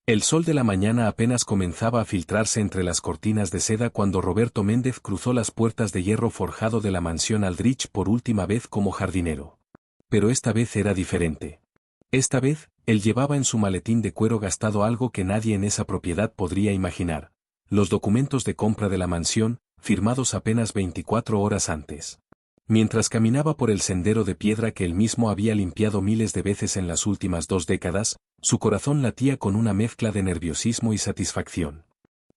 El sol de la mañana apenas comenzaba a filtrarse entre las cortinas de seda cuando Roberto Méndez cruzó las puertas de hierro forjado de la mansión Aldrich por última vez como jardinero. Pero esta vez era diferente. Esta vez, él llevaba en su maletín de cuero gastado algo que nadie en esa propiedad podría imaginar: los documentos de compra de la mansión, firmados apenas 24 horas antes. Mientras caminaba por el sendero de piedra que él mismo había limpiado miles de veces en las últimas 2 décadas, su corazón latía con una mezcla de nerviosismo y satisfacción.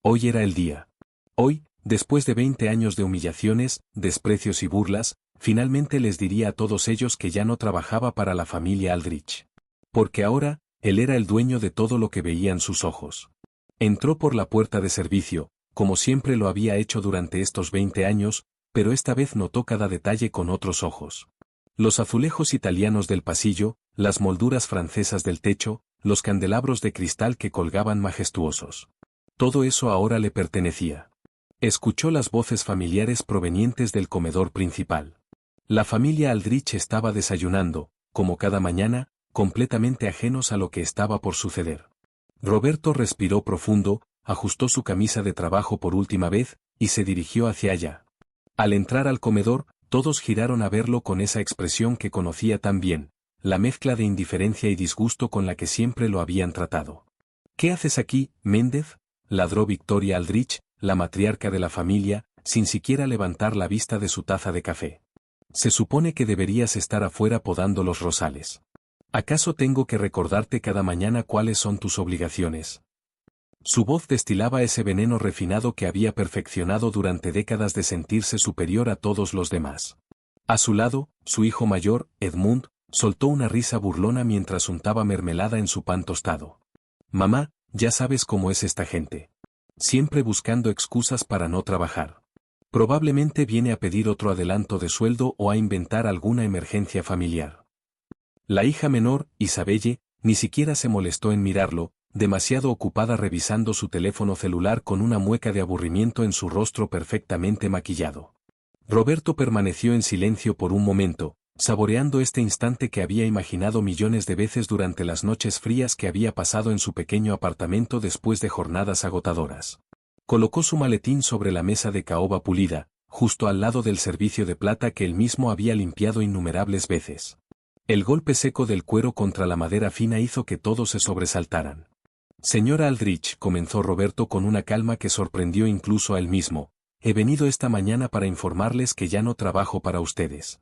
Hoy era el día. Hoy, después de 20 años de humillaciones, desprecios y burlas, finalmente les diría a todos ellos que ya no trabajaba para la familia Aldrich. Porque ahora, él era el dueño de todo lo que veían sus ojos. Entró por la puerta de servicio, como siempre lo había hecho durante estos 20 años, pero esta vez notó cada detalle con otros ojos. Los azulejos italianos del pasillo, las molduras francesas del techo, los candelabros de cristal que colgaban majestuosos. Todo eso ahora le pertenecía. Escuchó las voces familiares provenientes del comedor principal. La familia Aldrich estaba desayunando, como cada mañana, completamente ajenos a lo que estaba por suceder. Roberto respiró profundo, ajustó su camisa de trabajo por última vez, y se dirigió hacia allá. Al entrar al comedor, todos giraron a verlo con esa expresión que conocía tan bien, la mezcla de indiferencia y disgusto con la que siempre lo habían tratado. «¿Qué haces aquí, Méndez?», ladró Victoria Aldrich, la matriarca de la familia, sin siquiera levantar la vista de su taza de café. «Se supone que deberías estar afuera podando los rosales. ¿Acaso tengo que recordarte cada mañana cuáles son tus obligaciones?». Su voz destilaba ese veneno refinado que había perfeccionado durante décadas de sentirse superior a todos los demás. A su lado, su hijo mayor, Edmund, soltó una risa burlona mientras untaba mermelada en su pan tostado. «Mamá, ya sabes cómo es esta gente. Siempre buscando excusas para no trabajar. Probablemente viene a pedir otro adelanto de sueldo o a inventar alguna emergencia familiar». La hija menor, Isabelle, ni siquiera se molestó en mirarlo, demasiado ocupada revisando su teléfono celular con una mueca de aburrimiento en su rostro perfectamente maquillado. Roberto permaneció en silencio por un momento, saboreando este instante que había imaginado millones de veces durante las noches frías que había pasado en su pequeño apartamento después de jornadas agotadoras. Colocó su maletín sobre la mesa de caoba pulida, justo al lado del servicio de plata que él mismo había limpiado innumerables veces. El golpe seco del cuero contra la madera fina hizo que todos se sobresaltaran. «Señora Aldrich», comenzó Roberto con una calma que sorprendió incluso a él mismo, «he venido esta mañana para informarles que ya no trabajo para ustedes».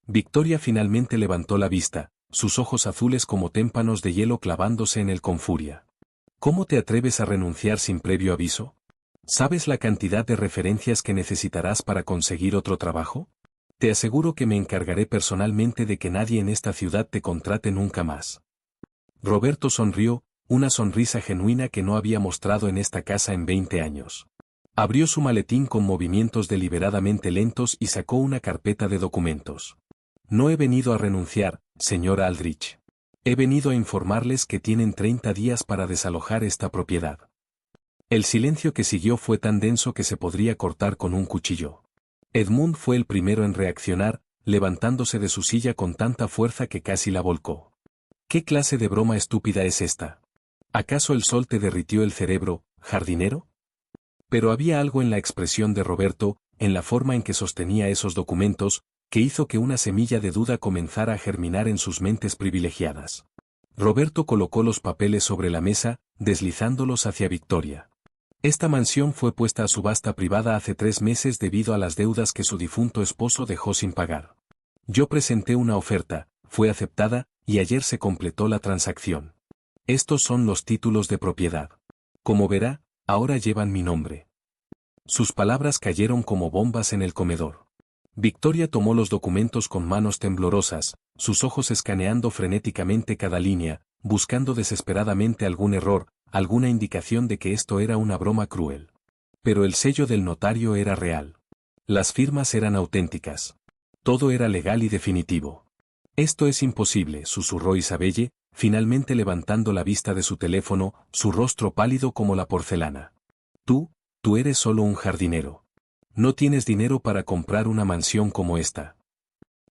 Victoria finalmente levantó la vista, sus ojos azules como témpanos de hielo clavándose en él con furia. «¿Cómo te atreves a renunciar sin previo aviso? ¿Sabes la cantidad de referencias que necesitarás para conseguir otro trabajo? Te aseguro que me encargaré personalmente de que nadie en esta ciudad te contrate nunca más». Roberto sonrió, una sonrisa genuina que no había mostrado en esta casa en 20 años. Abrió su maletín con movimientos deliberadamente lentos y sacó una carpeta de documentos. «No he venido a renunciar, señora Aldrich. He venido a informarles que tienen 30 días para desalojar esta propiedad». El silencio que siguió fue tan denso que se podría cortar con un cuchillo. Edmund fue el primero en reaccionar, levantándose de su silla con tanta fuerza que casi la volcó. «¿Qué clase de broma estúpida es esta? ¿Acaso el sol te derritió el cerebro, jardinero?». Pero había algo en la expresión de Roberto, en la forma en que sostenía esos documentos, que hizo que una semilla de duda comenzara a germinar en sus mentes privilegiadas. Roberto colocó los papeles sobre la mesa, deslizándolos hacia Victoria. «Esta mansión fue puesta a subasta privada hace 3 meses debido a las deudas que su difunto esposo dejó sin pagar. Yo presenté una oferta, fue aceptada, y ayer se completó la transacción. Estos son los títulos de propiedad. Como verá, ahora llevan mi nombre». Sus palabras cayeron como bombas en el comedor. Victoria tomó los documentos con manos temblorosas, sus ojos escaneando frenéticamente cada línea, buscando desesperadamente algún error, alguna indicación de que esto era una broma cruel. Pero el sello del notario era real. Las firmas eran auténticas. Todo era legal y definitivo. «Esto es imposible», susurró Isabelle, finalmente levantando la vista de su teléfono, su rostro pálido como la porcelana. Tú eres solo un jardinero. No tienes dinero para comprar una mansión como esta».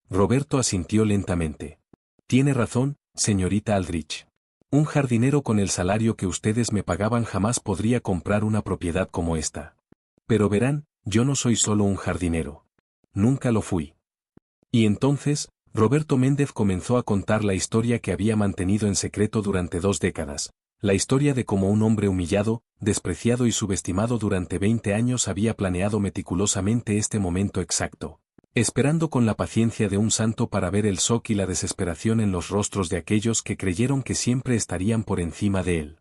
Roberto asintió lentamente. «Tiene razón, señorita Aldrich. Un jardinero con el salario que ustedes me pagaban jamás podría comprar una propiedad como esta. Pero verán, yo no soy solo un jardinero. Nunca lo fui. Y entonces, Roberto Méndez comenzó a contar la historia que había mantenido en secreto durante 2 décadas, la historia de cómo un hombre humillado, despreciado y subestimado durante 20 años había planeado meticulosamente este momento exacto, esperando con la paciencia de un santo para ver el shock y la desesperación en los rostros de aquellos que creyeron que siempre estarían por encima de él.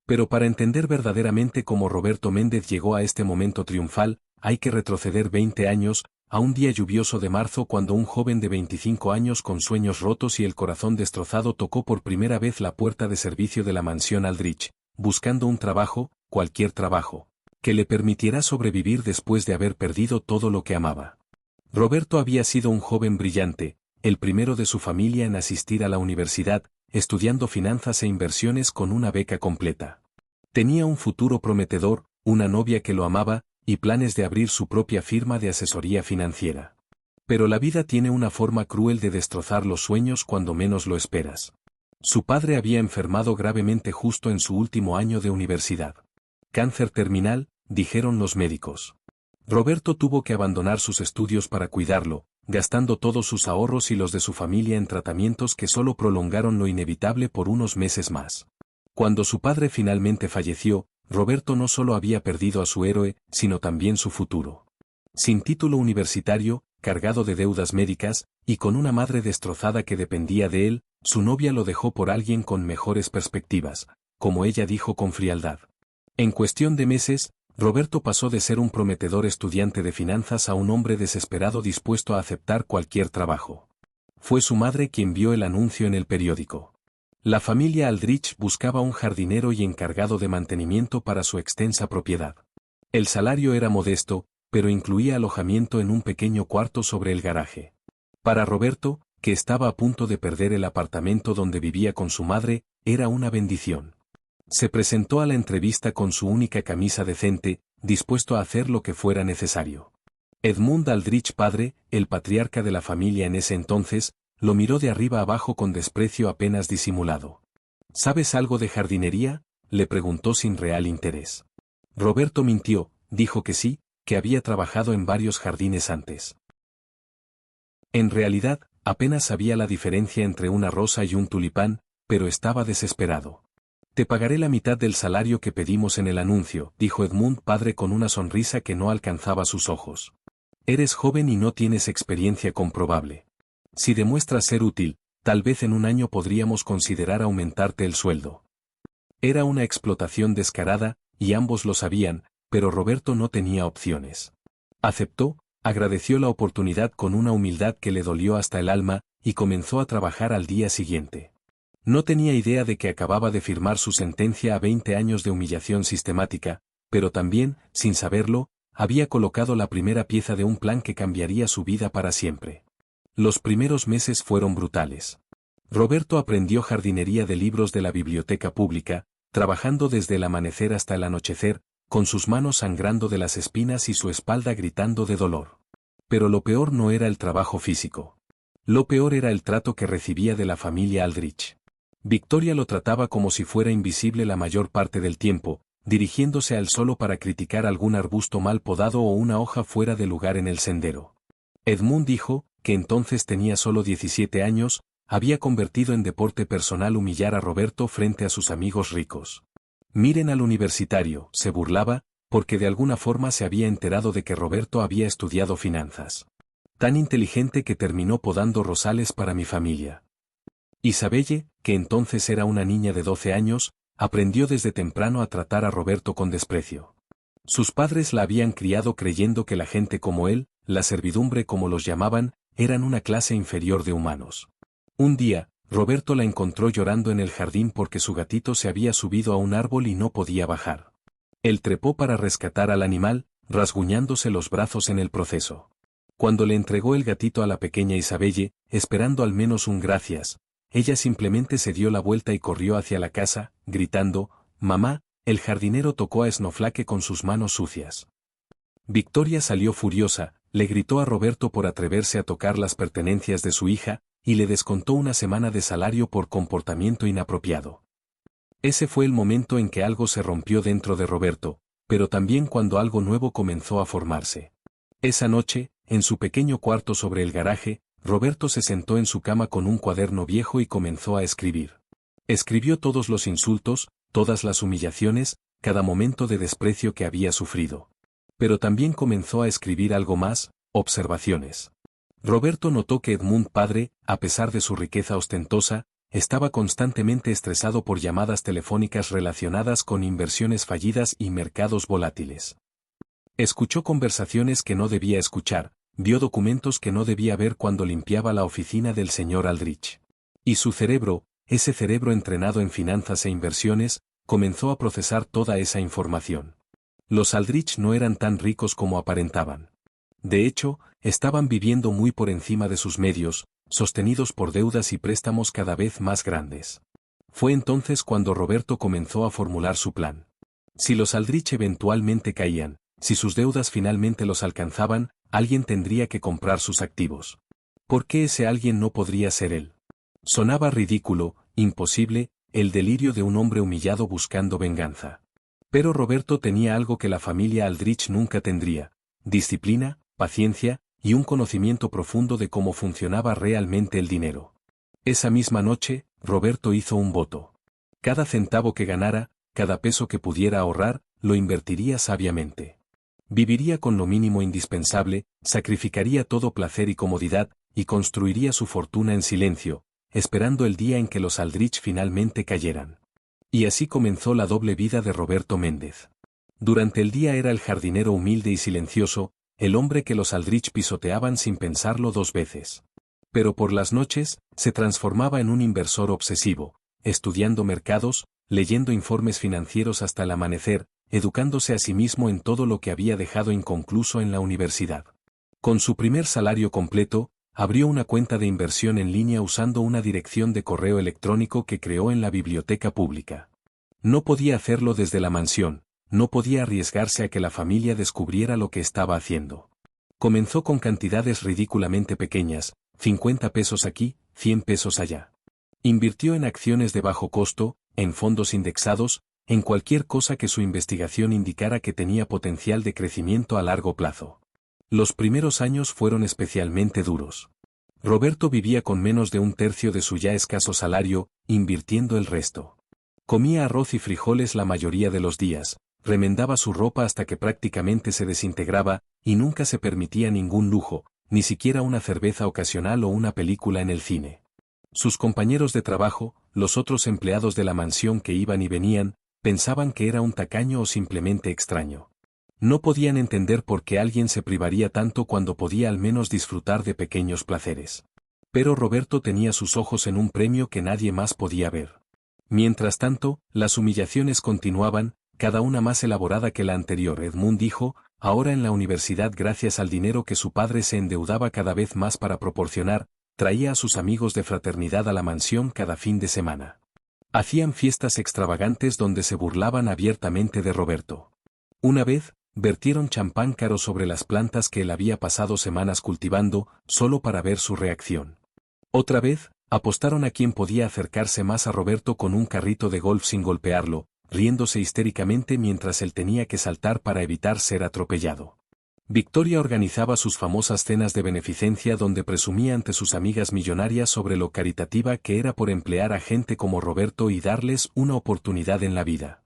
Pero para entender verdaderamente cómo Roberto Méndez llegó a este momento triunfal, hay que retroceder 20 años, a un día lluvioso de marzo cuando un joven de 25 años con sueños rotos y el corazón destrozado tocó por primera vez la puerta de servicio de la mansión Aldrich, buscando un trabajo, cualquier trabajo, que le permitiera sobrevivir después de haber perdido todo lo que amaba. Roberto había sido un joven brillante, el primero de su familia en asistir a la universidad, estudiando finanzas e inversiones con una beca completa. Tenía un futuro prometedor, una novia que lo amaba, y planes de abrir su propia firma de asesoría financiera. Pero la vida tiene una forma cruel de destrozar los sueños cuando menos lo esperas. Su padre había enfermado gravemente justo en su último año de universidad. Cáncer terminal, dijeron los médicos. Roberto tuvo que abandonar sus estudios para cuidarlo, gastando todos sus ahorros y los de su familia en tratamientos que solo prolongaron lo inevitable por unos meses más. Cuando su padre finalmente falleció, Roberto no solo había perdido a su héroe, sino también su futuro. Sin título universitario, cargado de deudas médicas, y con una madre destrozada que dependía de él, su novia lo dejó por alguien con mejores perspectivas, como ella dijo con frialdad. En cuestión de meses, Roberto pasó de ser un prometedor estudiante de finanzas a un hombre desesperado dispuesto a aceptar cualquier trabajo. Fue su madre quien vio el anuncio en el periódico. La familia Aldrich buscaba un jardinero y encargado de mantenimiento para su extensa propiedad. El salario era modesto, pero incluía alojamiento en un pequeño cuarto sobre el garaje. Para Roberto, que estaba a punto de perder el apartamento donde vivía con su madre, era una bendición. Se presentó a la entrevista con su única camisa decente, dispuesto a hacer lo que fuera necesario. Edmund Aldrich padre, el patriarca de la familia en ese entonces, lo miró de arriba abajo con desprecio apenas disimulado. ¿Sabes algo de jardinería?, le preguntó sin real interés. Roberto mintió, dijo que sí, que había trabajado en varios jardines antes. En realidad, apenas sabía la diferencia entre una rosa y un tulipán, pero estaba desesperado. Te pagaré la mitad del salario que pedimos en el anuncio, dijo Edmund padre con una sonrisa que no alcanzaba sus ojos. Eres joven y no tienes experiencia comprobable. Si demuestras ser útil, tal vez en un año podríamos considerar aumentarte el sueldo. Era una explotación descarada, y ambos lo sabían, pero Roberto no tenía opciones. Aceptó, agradeció la oportunidad con una humildad que le dolió hasta el alma, y comenzó a trabajar al día siguiente. No tenía idea de que acababa de firmar su sentencia a 20 años de humillación sistemática, pero también, sin saberlo, había colocado la primera pieza de un plan que cambiaría su vida para siempre. Los primeros meses fueron brutales. Roberto aprendió jardinería de libros de la biblioteca pública, trabajando desde el amanecer hasta el anochecer, con sus manos sangrando de las espinas y su espalda gritando de dolor. Pero lo peor no era el trabajo físico. Lo peor era el trato que recibía de la familia Aldrich. Victoria lo trataba como si fuera invisible la mayor parte del tiempo, dirigiéndose al solo para criticar algún arbusto mal podado o una hoja fuera de lugar en el sendero. Edmund dijo, que entonces tenía solo 17 años, había convertido en deporte personal humillar a Roberto frente a sus amigos ricos. Miren al universitario, se burlaba, porque de alguna forma se había enterado de que Roberto había estudiado finanzas. Tan inteligente que terminó podando rosales para mi familia. Isabelle, que entonces era una niña de 12 años, aprendió desde temprano a tratar a Roberto con desprecio. Sus padres la habían criado creyendo que la gente como él, la servidumbre como los llamaban, eran una clase inferior de humanos. Un día, Roberto la encontró llorando en el jardín porque su gatito se había subido a un árbol y no podía bajar. Él trepó para rescatar al animal, rasguñándose los brazos en el proceso. Cuando le entregó el gatito a la pequeña Isabelle, esperando al menos un gracias, ella simplemente se dio la vuelta y corrió hacia la casa, gritando, «Mamá», el jardinero tocó a Snowflake con sus manos sucias. Victoria salió furiosa, le gritó a Roberto por atreverse a tocar las pertenencias de su hija, y le descontó una semana de salario por comportamiento inapropiado. Ese fue el momento en que algo se rompió dentro de Roberto, pero también cuando algo nuevo comenzó a formarse. Esa noche, en su pequeño cuarto sobre el garaje, Roberto se sentó en su cama con un cuaderno viejo y comenzó a escribir. Escribió todos los insultos, todas las humillaciones, cada momento de desprecio que había sufrido. Pero también comenzó a escribir algo más, observaciones. Roberto notó que Edmund padre, a pesar de su riqueza ostentosa, estaba constantemente estresado por llamadas telefónicas relacionadas con inversiones fallidas y mercados volátiles. Escuchó conversaciones que no debía escuchar, vio documentos que no debía ver cuando limpiaba la oficina del señor Aldrich. Y su cerebro, ese cerebro entrenado en finanzas e inversiones, comenzó a procesar toda esa información. Los Aldrich no eran tan ricos como aparentaban. De hecho, estaban viviendo muy por encima de sus medios, sostenidos por deudas y préstamos cada vez más grandes. Fue entonces cuando Roberto comenzó a formular su plan. Si los Aldrich eventualmente caían, si sus deudas finalmente los alcanzaban, alguien tendría que comprar sus activos. ¿Por qué ese alguien no podría ser él? Sonaba ridículo, imposible, el delirio de un hombre humillado buscando venganza. Pero Roberto tenía algo que la familia Aldrich nunca tendría: disciplina, paciencia, y un conocimiento profundo de cómo funcionaba realmente el dinero. Esa misma noche, Roberto hizo un voto. Cada centavo que ganara, cada peso que pudiera ahorrar, lo invertiría sabiamente. Viviría con lo mínimo indispensable, sacrificaría todo placer y comodidad, y construiría su fortuna en silencio, esperando el día en que los Aldrich finalmente cayeran. Y así comenzó la doble vida de Roberto Méndez. Durante el día era el jardinero humilde y silencioso, el hombre que los Aldrich pisoteaban sin pensarlo dos veces. Pero por las noches, se transformaba en un inversor obsesivo, estudiando mercados, leyendo informes financieros hasta el amanecer, educándose a sí mismo en todo lo que había dejado inconcluso en la universidad. Con su primer salario completo, abrió una cuenta de inversión en línea usando una dirección de correo electrónico que creó en la biblioteca pública. No podía hacerlo desde la mansión, no podía arriesgarse a que la familia descubriera lo que estaba haciendo. Comenzó con cantidades ridículamente pequeñas, 50 pesos aquí, 100 pesos allá. Invirtió en acciones de bajo costo, en fondos indexados, en cualquier cosa que su investigación indicara que tenía potencial de crecimiento a largo plazo. Los primeros años fueron especialmente duros. Roberto vivía con menos de un tercio de su ya escaso salario, invirtiendo el resto. Comía arroz y frijoles la mayoría de los días, remendaba su ropa hasta que prácticamente se desintegraba, y nunca se permitía ningún lujo, ni siquiera una cerveza ocasional o una película en el cine. Sus compañeros de trabajo, los otros empleados de la mansión que iban y venían, pensaban que era un tacaño o simplemente extraño. No podían entender por qué alguien se privaría tanto cuando podía al menos disfrutar de pequeños placeres. Pero Roberto tenía sus ojos en un premio que nadie más podía ver. Mientras tanto, las humillaciones continuaban, cada una más elaborada que la anterior. Edmund dijo, ahora en la universidad gracias al dinero que su padre se endeudaba cada vez más para proporcionar, traía a sus amigos de fraternidad a la mansión cada fin de semana. Hacían fiestas extravagantes donde se burlaban abiertamente de Roberto. Una vez, vertieron champán caro sobre las plantas que él había pasado semanas cultivando, solo para ver su reacción. Otra vez, apostaron a quién podía acercarse más a Roberto con un carrito de golf sin golpearlo, riéndose histéricamente mientras él tenía que saltar para evitar ser atropellado. Victoria organizaba sus famosas cenas de beneficencia donde presumía ante sus amigas millonarias sobre lo caritativa que era por emplear a gente como Roberto y darles una oportunidad en la vida.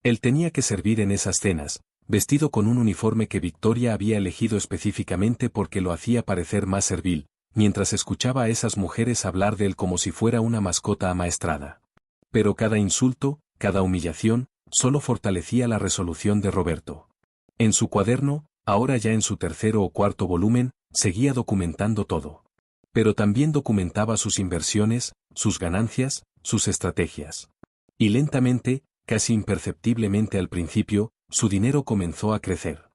Él tenía que servir en esas cenas, vestido con un uniforme que Victoria había elegido específicamente porque lo hacía parecer más servil, mientras escuchaba a esas mujeres hablar de él como si fuera una mascota amaestrada. Pero cada insulto, cada humillación, solo fortalecía la resolución de Roberto. En su cuaderno, ahora ya en su tercero o cuarto volumen, seguía documentando todo. Pero también documentaba sus inversiones, sus ganancias, sus estrategias. Y lentamente, casi imperceptiblemente al principio, su dinero comenzó a crecer.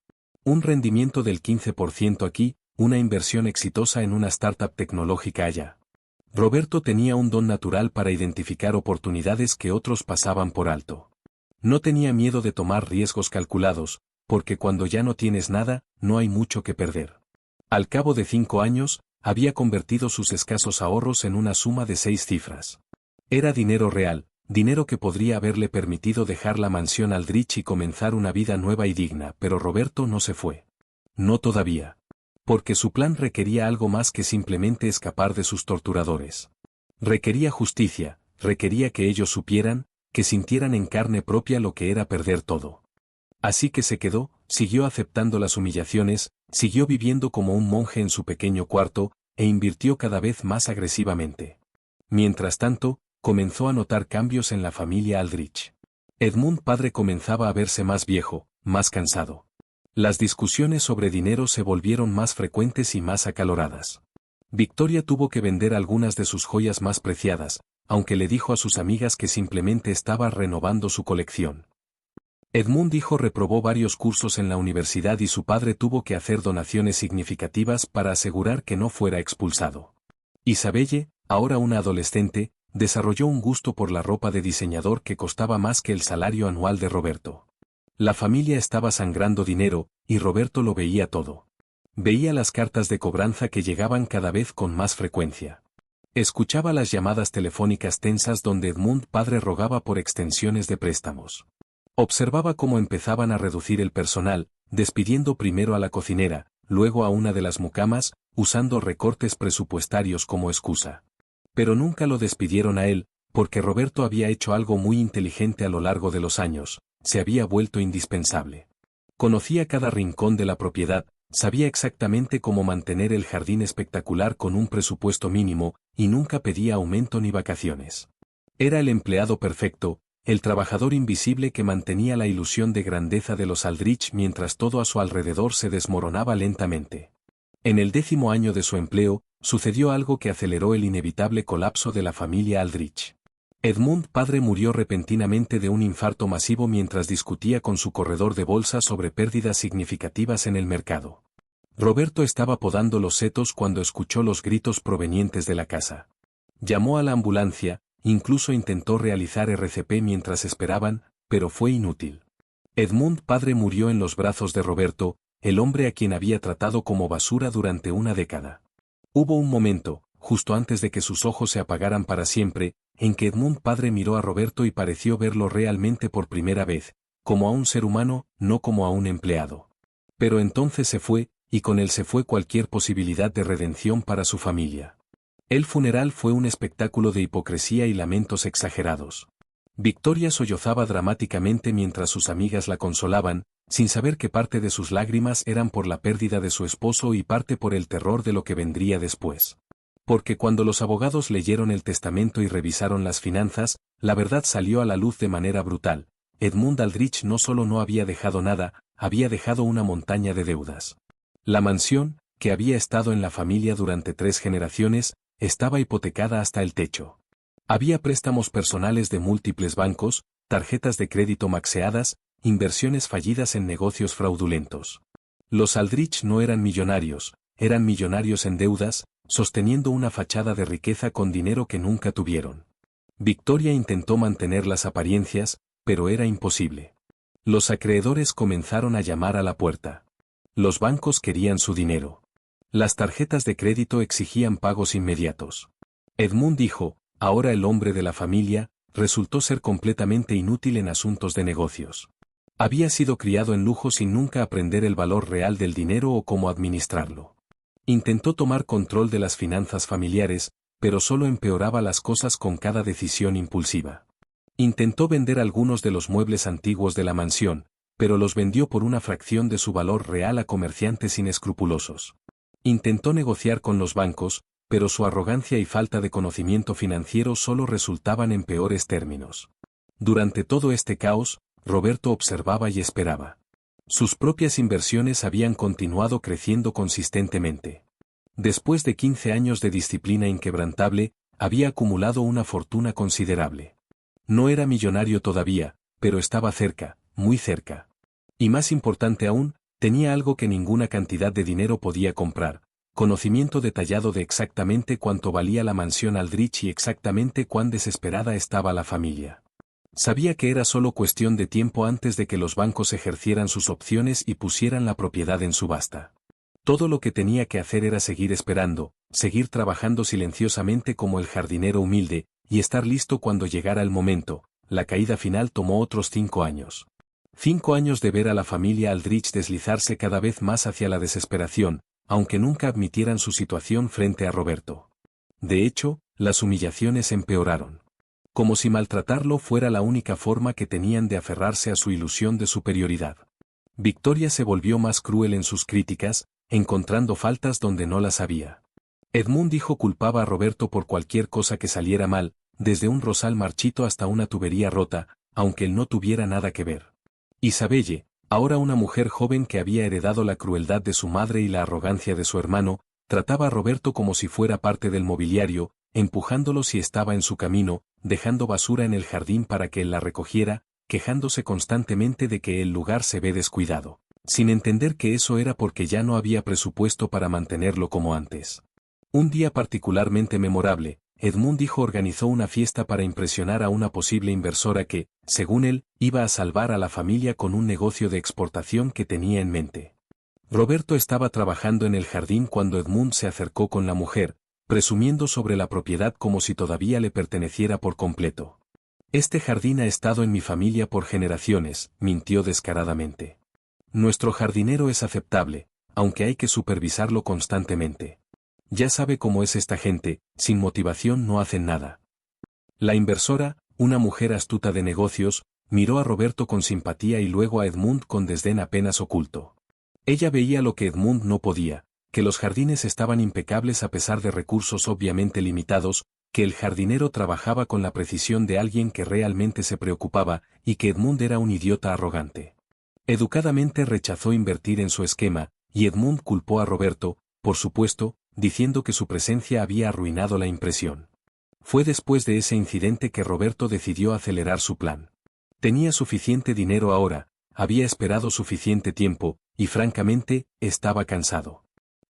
Un rendimiento del 15% aquí, una inversión exitosa en una startup tecnológica allá. Roberto tenía un don natural para identificar oportunidades que otros pasaban por alto. No tenía miedo de tomar riesgos calculados, porque cuando ya no tienes nada, no hay mucho que perder. Al cabo de 5 años, había convertido sus escasos ahorros en una suma de 6 cifras. Era dinero real, dinero que podría haberle permitido dejar la mansión Aldrich y comenzar una vida nueva y digna, pero Roberto no se fue. No todavía. Porque su plan requería algo más que simplemente escapar de sus torturadores. Requería justicia, requería que ellos supieran, que sintieran en carne propia lo que era perder todo. Así que se quedó, siguió aceptando las humillaciones, siguió viviendo como un monje en su pequeño cuarto, e invirtió cada vez más agresivamente. Mientras tanto, comenzó a notar cambios en la familia Aldrich. Edmund padre comenzaba a verse más viejo, más cansado. Las discusiones sobre dinero se volvieron más frecuentes y más acaloradas. Victoria tuvo que vender algunas de sus joyas más preciadas, aunque le dijo a sus amigas que simplemente estaba renovando su colección. Edmund hijo reprobó varios cursos en la universidad y su padre tuvo que hacer donaciones significativas para asegurar que no fuera expulsado. Isabelle, ahora una adolescente, desarrolló un gusto por la ropa de diseñador que costaba más que el salario anual de Roberto. La familia estaba sangrando dinero, y Roberto lo veía todo. Veía las cartas de cobranza que llegaban cada vez con más frecuencia. Escuchaba las llamadas telefónicas tensas donde Edmund padre rogaba por extensiones de préstamos. Observaba cómo empezaban a reducir el personal, despidiendo primero a la cocinera, luego a una de las mucamas, usando recortes presupuestarios como excusa. Pero nunca lo despidieron a él, porque Roberto había hecho algo muy inteligente a lo largo de los años, se había vuelto indispensable. Conocía cada rincón de la propiedad, sabía exactamente cómo mantener el jardín espectacular con un presupuesto mínimo, y nunca pedía aumento ni vacaciones. Era el empleado perfecto, el trabajador invisible que mantenía la ilusión de grandeza de los Aldrich mientras todo a su alrededor se desmoronaba lentamente. En el 10º año de su empleo, sucedió algo que aceleró el inevitable colapso de la familia Aldrich. Edmund padre murió repentinamente de un infarto masivo mientras discutía con su corredor de bolsa sobre pérdidas significativas en el mercado. Roberto estaba podando los setos cuando escuchó los gritos provenientes de la casa. Llamó a la ambulancia, incluso intentó realizar RCP mientras esperaban, pero fue inútil. Edmund padre murió en los brazos de Roberto, el hombre a quien había tratado como basura durante una década. Hubo un momento, justo antes de que sus ojos se apagaran para siempre, en que Edmund padre miró a Roberto y pareció verlo realmente por primera vez, como a un ser humano, no como a un empleado. Pero entonces se fue, y con él se fue cualquier posibilidad de redención para su familia. El funeral fue un espectáculo de hipocresía y lamentos exagerados. Victoria sollozaba dramáticamente mientras sus amigas la consolaban, sin saber que parte de sus lágrimas eran por la pérdida de su esposo y parte por el terror de lo que vendría después. Porque cuando los abogados leyeron el testamento y revisaron las finanzas, la verdad salió a la luz de manera brutal. Edmund Aldrich no solo no había dejado nada, había dejado una montaña de deudas. La mansión, que había estado en la familia durante 3 generaciones, estaba hipotecada hasta el techo. Había préstamos personales de múltiples bancos, tarjetas de crédito maxeadas, inversiones fallidas en negocios fraudulentos. Los Aldrich no eran millonarios en deudas, sosteniendo una fachada de riqueza con dinero que nunca tuvieron. Victoria intentó mantener las apariencias, pero era imposible. Los acreedores comenzaron a llamar a la puerta. Los bancos querían su dinero. Las tarjetas de crédito exigían pagos inmediatos. Edmund dijo, ahora el hombre de la familia, resultó ser completamente inútil en asuntos de negocios. Había sido criado en lujo sin nunca aprender el valor real del dinero o cómo administrarlo. Intentó tomar control de las finanzas familiares, pero solo empeoraba las cosas con cada decisión impulsiva. Intentó vender algunos de los muebles antiguos de la mansión, pero los vendió por una fracción de su valor real a comerciantes inescrupulosos. Intentó negociar con los bancos, pero su arrogancia y falta de conocimiento financiero solo resultaban en peores términos. Durante todo este caos, Roberto observaba y esperaba. Sus propias inversiones habían continuado creciendo consistentemente. Después de 15 años de disciplina inquebrantable, había acumulado una fortuna considerable. No era millonario todavía, pero estaba cerca, muy cerca. Y más importante aún, tenía algo que ninguna cantidad de dinero podía comprar: conocimiento detallado de exactamente cuánto valía la mansión Aldrich y exactamente cuán desesperada estaba la familia. Sabía que era solo cuestión de tiempo antes de que los bancos ejercieran sus opciones y pusieran la propiedad en subasta. Todo lo que tenía que hacer era seguir esperando, seguir trabajando silenciosamente como el jardinero humilde, y estar listo cuando llegara el momento, la caída final tomó otros 5 años. 5 años de ver a la familia Aldrich deslizarse cada vez más hacia la desesperación, aunque nunca admitieran su situación frente a Roberto. De hecho, las humillaciones empeoraron. Como si maltratarlo fuera la única forma que tenían de aferrarse a su ilusión de superioridad. Victoria se volvió más cruel en sus críticas, encontrando faltas donde no las había. Edmund dijo culpaba a Roberto por cualquier cosa que saliera mal, desde un rosal marchito hasta una tubería rota, aunque él no tuviera nada que ver. Isabelle, ahora una mujer joven que había heredado la crueldad de su madre y la arrogancia de su hermano, trataba a Roberto como si fuera parte del mobiliario, empujándolo si estaba en su camino, dejando basura en el jardín para que él la recogiera, quejándose constantemente de que el lugar se ve descuidado, sin entender que eso era porque ya no había presupuesto para mantenerlo como antes. Un día particularmente memorable, Edmund organizó una fiesta para impresionar a una posible inversora que, según él, iba a salvar a la familia con un negocio de exportación que tenía en mente. Roberto estaba trabajando en el jardín cuando Edmund se acercó con la mujer, presumiendo sobre la propiedad como si todavía le perteneciera por completo. Este jardín ha estado en mi familia por generaciones, mintió descaradamente. Nuestro jardinero es aceptable, aunque hay que supervisarlo constantemente. Ya sabe cómo es esta gente, sin motivación no hacen nada. La inversora, una mujer astuta de negocios, miró a Roberto con simpatía y luego a Edmund con desdén apenas oculto. Ella veía lo que Edmund no podía, que los jardines estaban impecables a pesar de recursos obviamente limitados, que el jardinero trabajaba con la precisión de alguien que realmente se preocupaba, y que Edmund era un idiota arrogante. Educadamente rechazó invertir en su esquema, y Edmund culpó a Roberto, por supuesto, diciendo que su presencia había arruinado la impresión. Fue después de ese incidente que Roberto decidió acelerar su plan. Tenía suficiente dinero ahora, había esperado suficiente tiempo, y francamente, estaba cansado.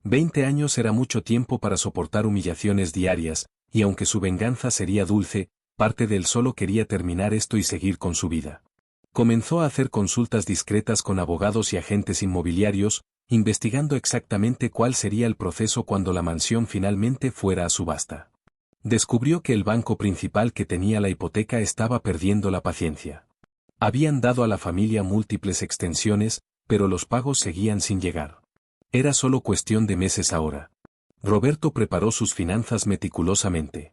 20 años era mucho tiempo para soportar humillaciones diarias, y aunque su venganza sería dulce, parte de él solo quería terminar esto y seguir con su vida. Comenzó a hacer consultas discretas con abogados y agentes inmobiliarios, investigando exactamente cuál sería el proceso cuando la mansión finalmente fuera a subasta. Descubrió que el banco principal que tenía la hipoteca estaba perdiendo la paciencia. Habían dado a la familia múltiples extensiones, pero los pagos seguían sin llegar. Era solo cuestión de meses ahora. Roberto preparó sus finanzas meticulosamente.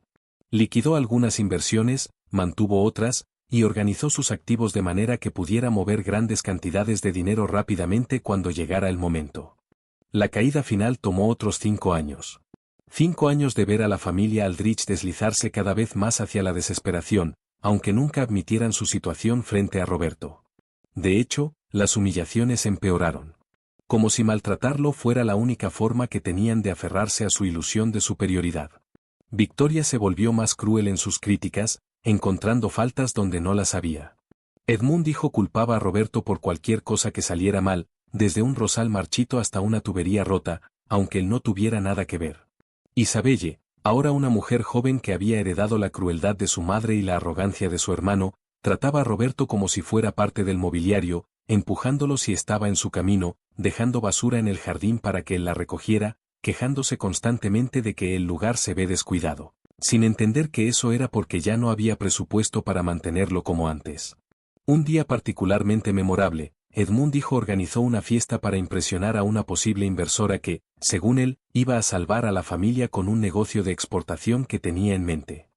Liquidó algunas inversiones, mantuvo otras, y organizó sus activos de manera que pudiera mover grandes cantidades de dinero rápidamente cuando llegara el momento. La caída final tomó otros 5 años. 5 años de ver a la familia Aldrich deslizarse cada vez más hacia la desesperación, aunque nunca admitieran su situación frente a Roberto. De hecho, las humillaciones empeoraron. Como si maltratarlo fuera la única forma que tenían de aferrarse a su ilusión de superioridad. Victoria se volvió más cruel en sus críticas, encontrando faltas donde no las había. Edmund culpaba a Roberto por cualquier cosa que saliera mal, desde un rosal marchito hasta una tubería rota, aunque él no tuviera nada que ver. Isabelle, ahora una mujer joven que había heredado la crueldad de su madre y la arrogancia de su hermano, trataba a Roberto como si fuera parte del mobiliario, empujándolo si estaba en su camino, dejando basura en el jardín para que él la recogiera, quejándose constantemente de que el lugar se ve descuidado, sin entender que eso era porque ya no había presupuesto para mantenerlo como antes. Un día particularmente memorable, Edmund organizó una fiesta para impresionar a una posible inversora que, según él, iba a salvar a la familia con un negocio de exportación que tenía en mente.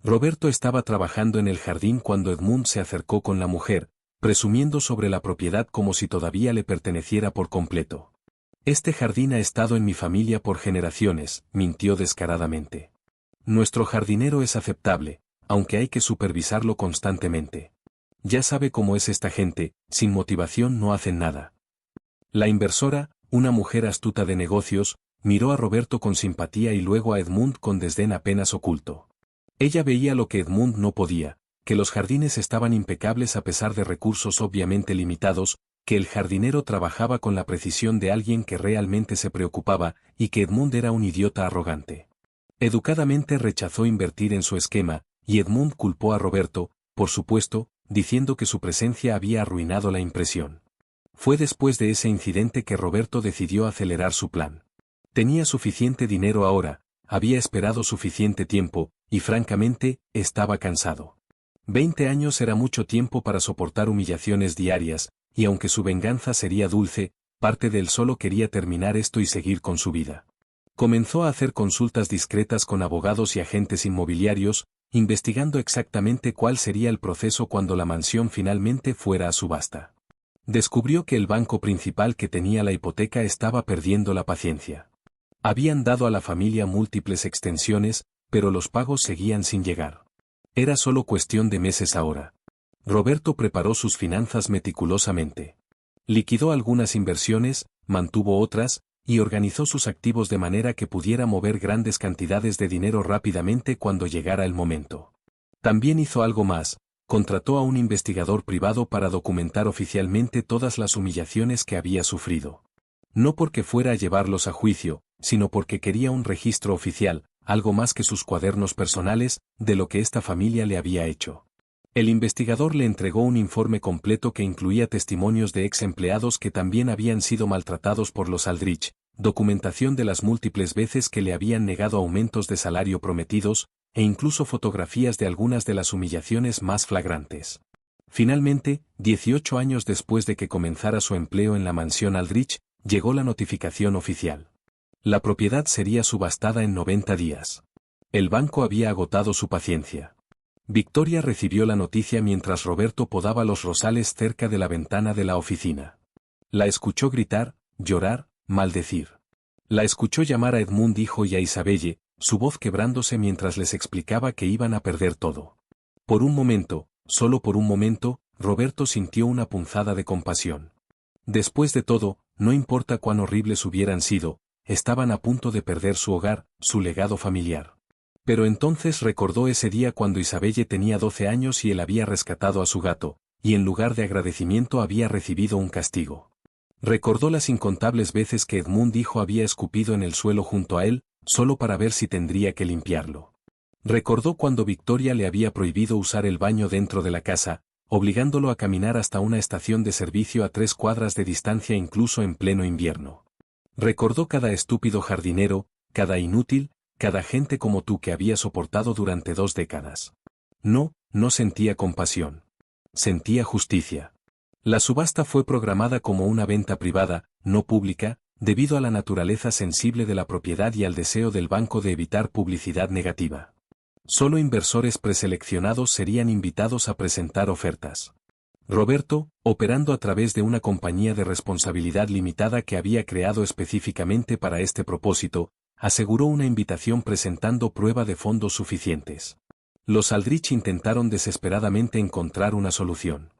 Roberto estaba trabajando en el jardín cuando Edmund se acercó con la mujer, presumiendo sobre la propiedad como si todavía le perteneciera por completo. Este jardín ha estado en mi familia por generaciones, mintió descaradamente. Nuestro jardinero es aceptable, aunque hay que supervisarlo constantemente. Ya sabe cómo es esta gente, sin motivación no hacen nada. La inversora, una mujer astuta de negocios, miró a Roberto con simpatía y luego a Edmund con desdén apenas oculto. Ella veía lo que Edmund no podía, que los jardines estaban impecables a pesar de recursos obviamente limitados, que el jardinero trabajaba con la precisión de alguien que realmente se preocupaba, y que Edmund era un idiota arrogante. Educadamente rechazó invertir en su esquema, y Edmund culpó a Roberto, por supuesto, diciendo que su presencia había arruinado la impresión. Fue después de ese incidente que Roberto decidió acelerar su plan. Tenía suficiente dinero ahora, había esperado suficiente tiempo, y francamente, estaba cansado. 20 años era mucho tiempo para soportar humillaciones diarias, y aunque su venganza sería dulce, parte de él solo quería terminar esto y seguir con su vida. Comenzó a hacer consultas discretas con abogados y agentes inmobiliarios, investigando exactamente cuál sería el proceso cuando la mansión finalmente fuera a subasta. Descubrió que el banco principal que tenía la hipoteca estaba perdiendo la paciencia. Habían dado a la familia múltiples extensiones, pero los pagos seguían sin llegar. Era solo cuestión de meses ahora. Roberto preparó sus finanzas meticulosamente. Liquidó algunas inversiones, mantuvo otras, y organizó sus activos de manera que pudiera mover grandes cantidades de dinero rápidamente cuando llegara el momento. También hizo algo más, contrató a un investigador privado para documentar oficialmente todas las humillaciones que había sufrido. No porque fuera a llevarlos a juicio, sino porque quería un registro oficial, algo más que sus cuadernos personales, de lo que esta familia le había hecho. El investigador le entregó un informe completo que incluía testimonios de ex empleados que también habían sido maltratados por los Aldrich, documentación de las múltiples veces que le habían negado aumentos de salario prometidos, e incluso fotografías de algunas de las humillaciones más flagrantes. Finalmente, 18 años después de que comenzara su empleo en la mansión Aldrich, llegó la notificación oficial. La propiedad sería subastada en 90 días. El banco había agotado su paciencia. Victoria recibió la noticia mientras Roberto podaba los rosales cerca de la ventana de la oficina. La escuchó gritar, llorar, maldecir. La escuchó llamar a Edmund hijo y a Isabelle, su voz quebrándose mientras les explicaba que iban a perder todo. Por un momento, solo por un momento, Roberto sintió una punzada de compasión. Después de todo, no importa cuán horribles hubieran sido, estaban a punto de perder su hogar, su legado familiar. Pero entonces recordó ese día cuando Isabelle tenía 12 años y él había rescatado a su gato, y en lugar de agradecimiento había recibido un castigo. Recordó las incontables veces que Edmund hijo había escupido en el suelo junto a él, solo para ver si tendría que limpiarlo. Recordó cuando Victoria le había prohibido usar el baño dentro de la casa, obligándolo a caminar hasta una estación de servicio a 3 cuadras de distancia incluso en pleno invierno. Recordó cada estúpido jardinero, cada inútil, cada gente como tú que había soportado durante 2 décadas. No sentía compasión. Sentía justicia. La subasta fue programada como una venta privada, no pública, debido a la naturaleza sensible de la propiedad y al deseo del banco de evitar publicidad negativa. Solo inversores preseleccionados serían invitados a presentar ofertas. Roberto, operando a través de una compañía de responsabilidad limitada que había creado específicamente para este propósito, aseguró una invitación presentando prueba de fondos suficientes. Los Aldrich intentaron desesperadamente encontrar una solución.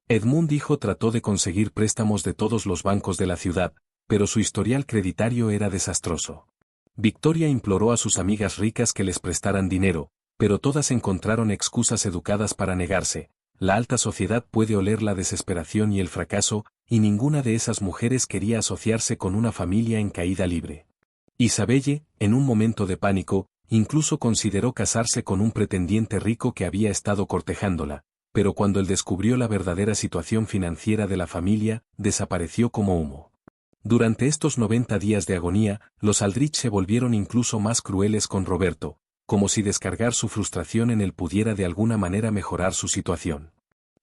Edmund hijo trató de conseguir préstamos de todos los bancos de la ciudad, pero su historial creditario era desastroso. Victoria imploró a sus amigas ricas que les prestaran dinero, pero todas encontraron excusas educadas para negarse. La alta sociedad puede oler la desesperación y el fracaso, y ninguna de esas mujeres quería asociarse con una familia en caída libre. Isabelle, en un momento de pánico, incluso consideró casarse con un pretendiente rico que había estado cortejándola, pero cuando él descubrió la verdadera situación financiera de la familia, desapareció como humo. Durante estos 90 días de agonía, los Aldrich se volvieron incluso más crueles con Roberto, como si descargar su frustración en él pudiera de alguna manera mejorar su situación.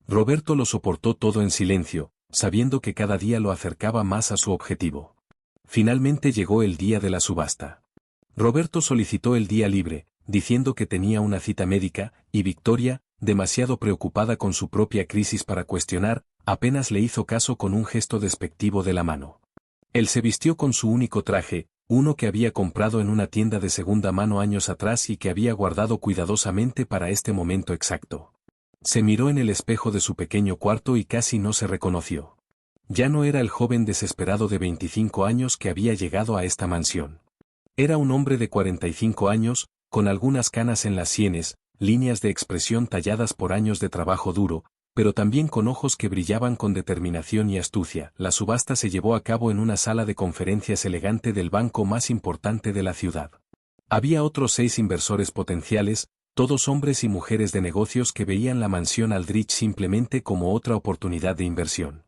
Roberto lo soportó todo en silencio, sabiendo que cada día lo acercaba más a su objetivo. Finalmente llegó el día de la subasta. Roberto solicitó el día libre, diciendo que tenía una cita médica, y Victoria, demasiado preocupada con su propia crisis para cuestionar, apenas le hizo caso con un gesto despectivo de la mano. Él se vistió con su único traje, uno que había comprado en una tienda de segunda mano años atrás y que había guardado cuidadosamente para este momento exacto. Se miró en el espejo de su pequeño cuarto y casi no se reconoció. Ya no era el joven desesperado de 25 años que había llegado a esta mansión. Era un hombre de 45 años, con algunas canas en las sienes, líneas de expresión talladas por años de trabajo duro, pero también con ojos que brillaban con determinación y astucia. La subasta se llevó a cabo en una sala de conferencias elegante del banco más importante de la ciudad. Había otros 6 inversores potenciales, todos hombres y mujeres de negocios que veían la mansión Aldrich simplemente como otra oportunidad de inversión.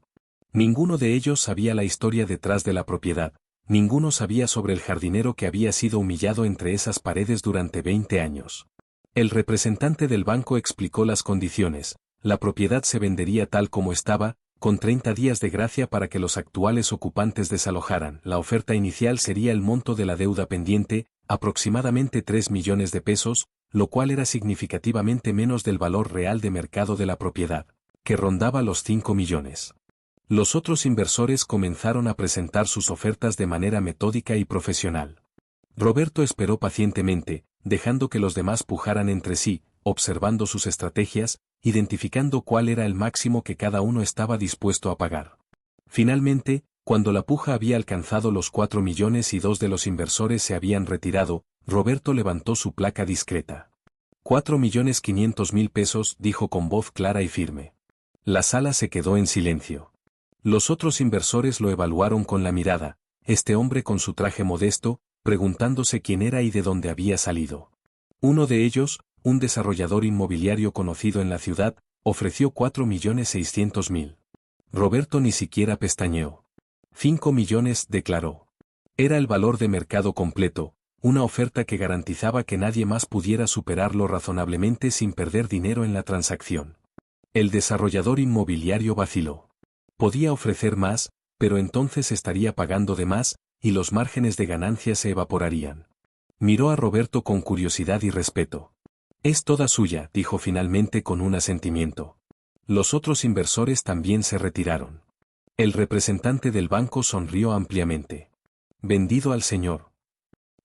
Ninguno de ellos sabía la historia detrás de la propiedad, ninguno sabía sobre el jardinero que había sido humillado entre esas paredes durante 20 años. El representante del banco explicó las condiciones. La propiedad se vendería tal como estaba, con 30 días de gracia para que los actuales ocupantes desalojaran. La oferta inicial sería el monto de la deuda pendiente, aproximadamente 3 millones de pesos, lo cual era significativamente menos del valor real de mercado de la propiedad, que rondaba los 5 millones. Los otros inversores comenzaron a presentar sus ofertas de manera metódica y profesional. Roberto esperó pacientemente, dejando que los demás pujaran entre sí, observando sus estrategias, identificando cuál era el máximo que cada uno estaba dispuesto a pagar. Finalmente, cuando la puja había alcanzado los 4 millones y 2 de los inversores se habían retirado, Roberto levantó su placa discreta. 4.500.000 pesos, dijo con voz clara y firme. La sala se quedó en silencio. Los otros inversores lo evaluaron con la mirada, este hombre con su traje modesto, preguntándose quién era y de dónde había salido. Uno de ellos, un desarrollador inmobiliario conocido en la ciudad, ofreció 4.600.000. Roberto ni siquiera pestañeó. 5 millones, declaró. Era el valor de mercado completo, una oferta que garantizaba que nadie más pudiera superarlo razonablemente sin perder dinero en la transacción. El desarrollador inmobiliario vaciló. Podía ofrecer más, pero entonces estaría pagando de más, y los márgenes de ganancia se evaporarían. Miró a Roberto con curiosidad y respeto. Es toda suya, dijo finalmente con un asentimiento. Los otros inversores también se retiraron. El representante del banco sonrió ampliamente. Vendido al señor.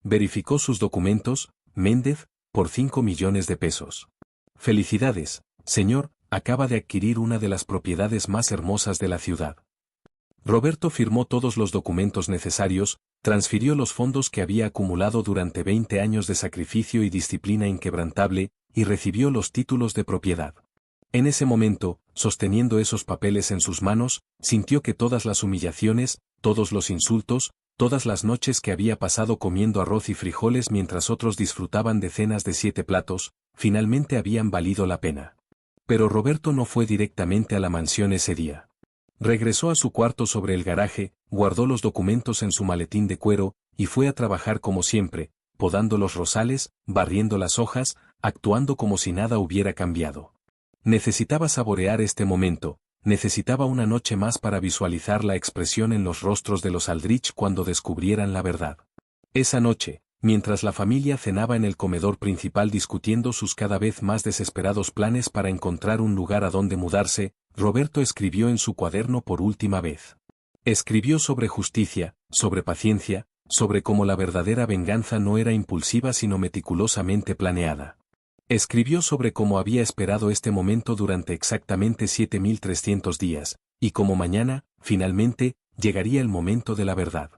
Verificó sus documentos, Méndez, por 5 millones de pesos. Felicidades, señor, acaba de adquirir una de las propiedades más hermosas de la ciudad. Roberto firmó todos los documentos necesarios, transfirió los fondos que había acumulado durante 20 años de sacrificio y disciplina inquebrantable, y recibió los títulos de propiedad. En ese momento, sosteniendo esos papeles en sus manos, sintió que todas las humillaciones, todos los insultos, todas las noches que había pasado comiendo arroz y frijoles mientras otros disfrutaban de cenas de 7 platos, finalmente habían valido la pena. Pero Roberto no fue directamente a la mansión ese día. Regresó a su cuarto sobre el garaje, guardó los documentos en su maletín de cuero, y fue a trabajar como siempre, podando los rosales, barriendo las hojas, actuando como si nada hubiera cambiado. Necesitaba saborear este momento, necesitaba una noche más para visualizar la expresión en los rostros de los Aldrich cuando descubrieran la verdad. Esa noche, mientras la familia cenaba en el comedor principal discutiendo sus cada vez más desesperados planes para encontrar un lugar a donde mudarse, Roberto escribió en su cuaderno por última vez. Escribió sobre justicia, sobre paciencia, sobre cómo la verdadera venganza no era impulsiva sino meticulosamente planeada. Escribió sobre cómo había esperado este momento durante exactamente 7.300 días, y cómo mañana, finalmente, llegaría el momento de la verdad.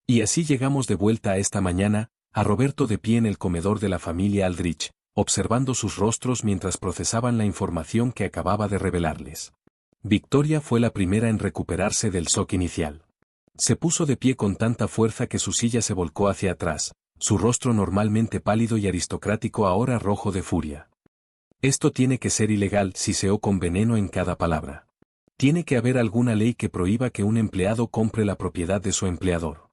Y así llegamos de vuelta a esta mañana, a Roberto de pie en el comedor de la familia Aldrich, observando sus rostros mientras procesaban la información que acababa de revelarles. Victoria fue la primera en recuperarse del shock inicial. Se puso de pie con tanta fuerza que su silla se volcó hacia atrás, su rostro normalmente pálido y aristocrático ahora rojo de furia. Esto tiene que ser ilegal, siseó con veneno en cada palabra. Tiene que haber alguna ley que prohíba que un empleado compre la propiedad de su empleador.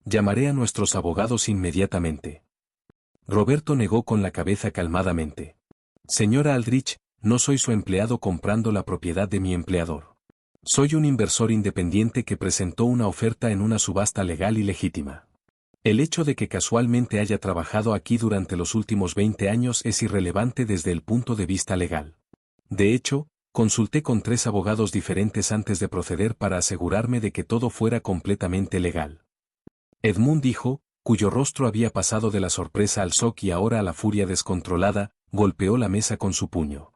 Llamaré a nuestros abogados inmediatamente. Roberto negó con la cabeza calmadamente. Señora Aldrich, no soy su empleado comprando la propiedad de mi empleador. Soy un inversor independiente que presentó una oferta en una subasta legal y legítima. El hecho de que casualmente haya trabajado aquí durante los últimos 20 años es irrelevante desde el punto de vista legal. De hecho, consulté con 3 abogados diferentes antes de proceder para asegurarme de que todo fuera completamente legal. Edmund dijo, cuyo rostro había pasado de la sorpresa al shock y ahora a la furia descontrolada, golpeó la mesa con su puño.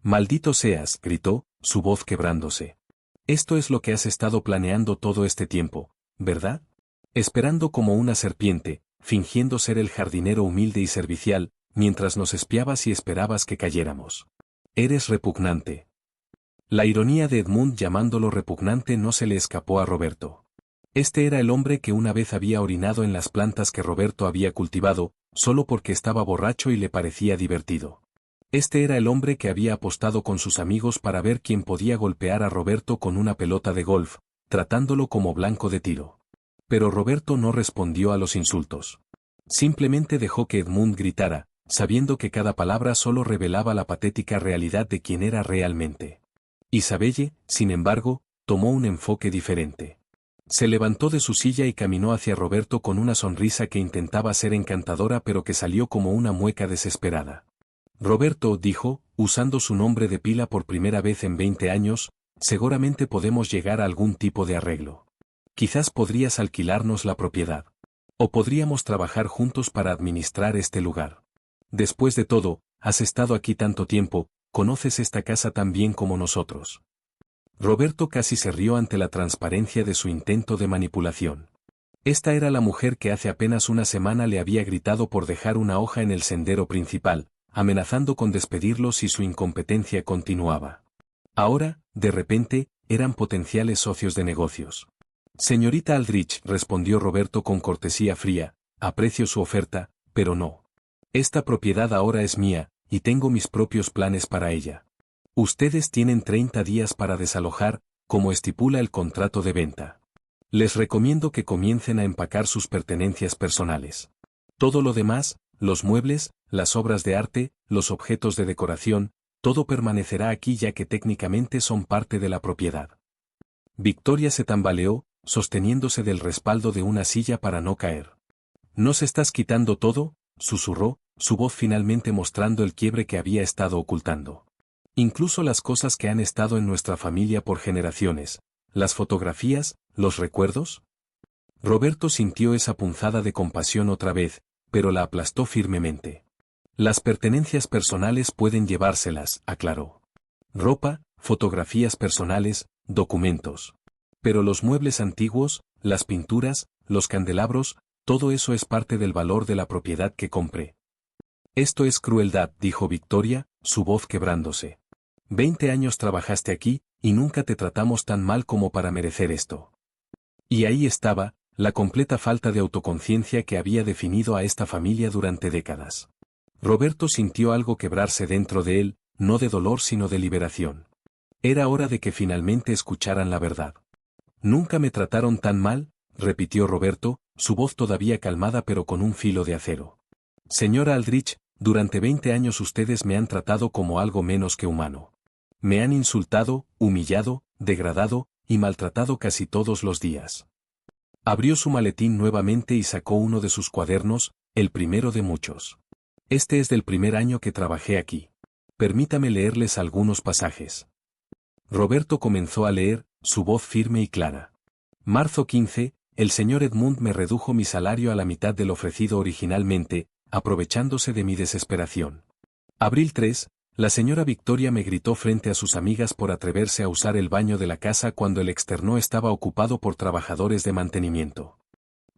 «Maldito seas», gritó, su voz quebrándose. «Esto es lo que has estado planeando todo este tiempo, ¿verdad? Esperando como una serpiente, fingiendo ser el jardinero humilde y servicial, mientras nos espiabas y esperabas que cayéramos. Eres repugnante». La ironía de Edmund llamándolo repugnante no se le escapó a Roberto. Este era el hombre que una vez había orinado en las plantas que Roberto había cultivado, solo porque estaba borracho y le parecía divertido. Este era el hombre que había apostado con sus amigos para ver quién podía golpear a Roberto con una pelota de golf, tratándolo como blanco de tiro. Pero Roberto no respondió a los insultos. Simplemente dejó que Edmund gritara, sabiendo que cada palabra solo revelaba la patética realidad de quien era realmente. Isabelle, sin embargo, tomó un enfoque diferente. Se levantó de su silla y caminó hacia Roberto con una sonrisa que intentaba ser encantadora pero que salió como una mueca desesperada. Roberto, dijo, usando su nombre de pila por primera vez en 20 años, seguramente podemos llegar a algún tipo de arreglo. Quizás podrías alquilarnos la propiedad. O podríamos trabajar juntos para administrar este lugar. Después de todo, has estado aquí tanto tiempo, conoces esta casa tan bien como nosotros. Roberto casi se rió ante la transparencia de su intento de manipulación. Esta era la mujer que hace apenas una semana le había gritado por dejar una hoja en el sendero principal, amenazando con despedirlo si su incompetencia continuaba. Ahora, de repente, eran potenciales socios de negocios. Señorita Aldrich, respondió Roberto con cortesía fría, aprecio su oferta, pero no. Esta propiedad ahora es mía, y tengo mis propios planes para ella. Ustedes tienen 30 días para desalojar, como estipula el contrato de venta. Les recomiendo que comiencen a empacar sus pertenencias personales. Todo lo demás, los muebles, las obras de arte, los objetos de decoración, todo permanecerá aquí ya que técnicamente son parte de la propiedad. Victoria se tambaleó, sosteniéndose del respaldo de una silla para no caer. ¿Nos estás quitando todo?, susurró, su voz finalmente mostrando el quiebre que había estado ocultando. Incluso las cosas que han estado en nuestra familia por generaciones, las fotografías, los recuerdos. Roberto sintió esa punzada de compasión otra vez, pero la aplastó firmemente. Las pertenencias personales pueden llevárselas, aclaró. Ropa, fotografías personales, documentos. Pero los muebles antiguos, las pinturas, los candelabros, todo eso es parte del valor de la propiedad que compré. Esto es crueldad, dijo Victoria, su voz quebrándose. 20 años trabajaste aquí, y nunca te tratamos tan mal como para merecer esto. Y ahí estaba, la completa falta de autoconciencia que había definido a esta familia durante décadas. Roberto sintió algo quebrarse dentro de él, no de dolor sino de liberación. Era hora de que finalmente escucharan la verdad. Nunca me trataron tan mal, repitió Roberto, su voz todavía calmada pero con un filo de acero. Señora Aldrich, durante 20 años ustedes me han tratado como algo menos que humano. Me han insultado, humillado, degradado, y maltratado casi todos los días. Abrió su maletín nuevamente y sacó uno de sus cuadernos, el primero de muchos. Este es del primer año que trabajé aquí. Permítame leerles algunos pasajes. Roberto comenzó a leer, su voz firme y clara. Marzo 15, el señor Edmund me redujo mi salario a la mitad del ofrecido originalmente, aprovechándose de mi desesperación. Abril 3, la señora Victoria me gritó frente a sus amigas por atreverse a usar el baño de la casa cuando el externo estaba ocupado por trabajadores de mantenimiento.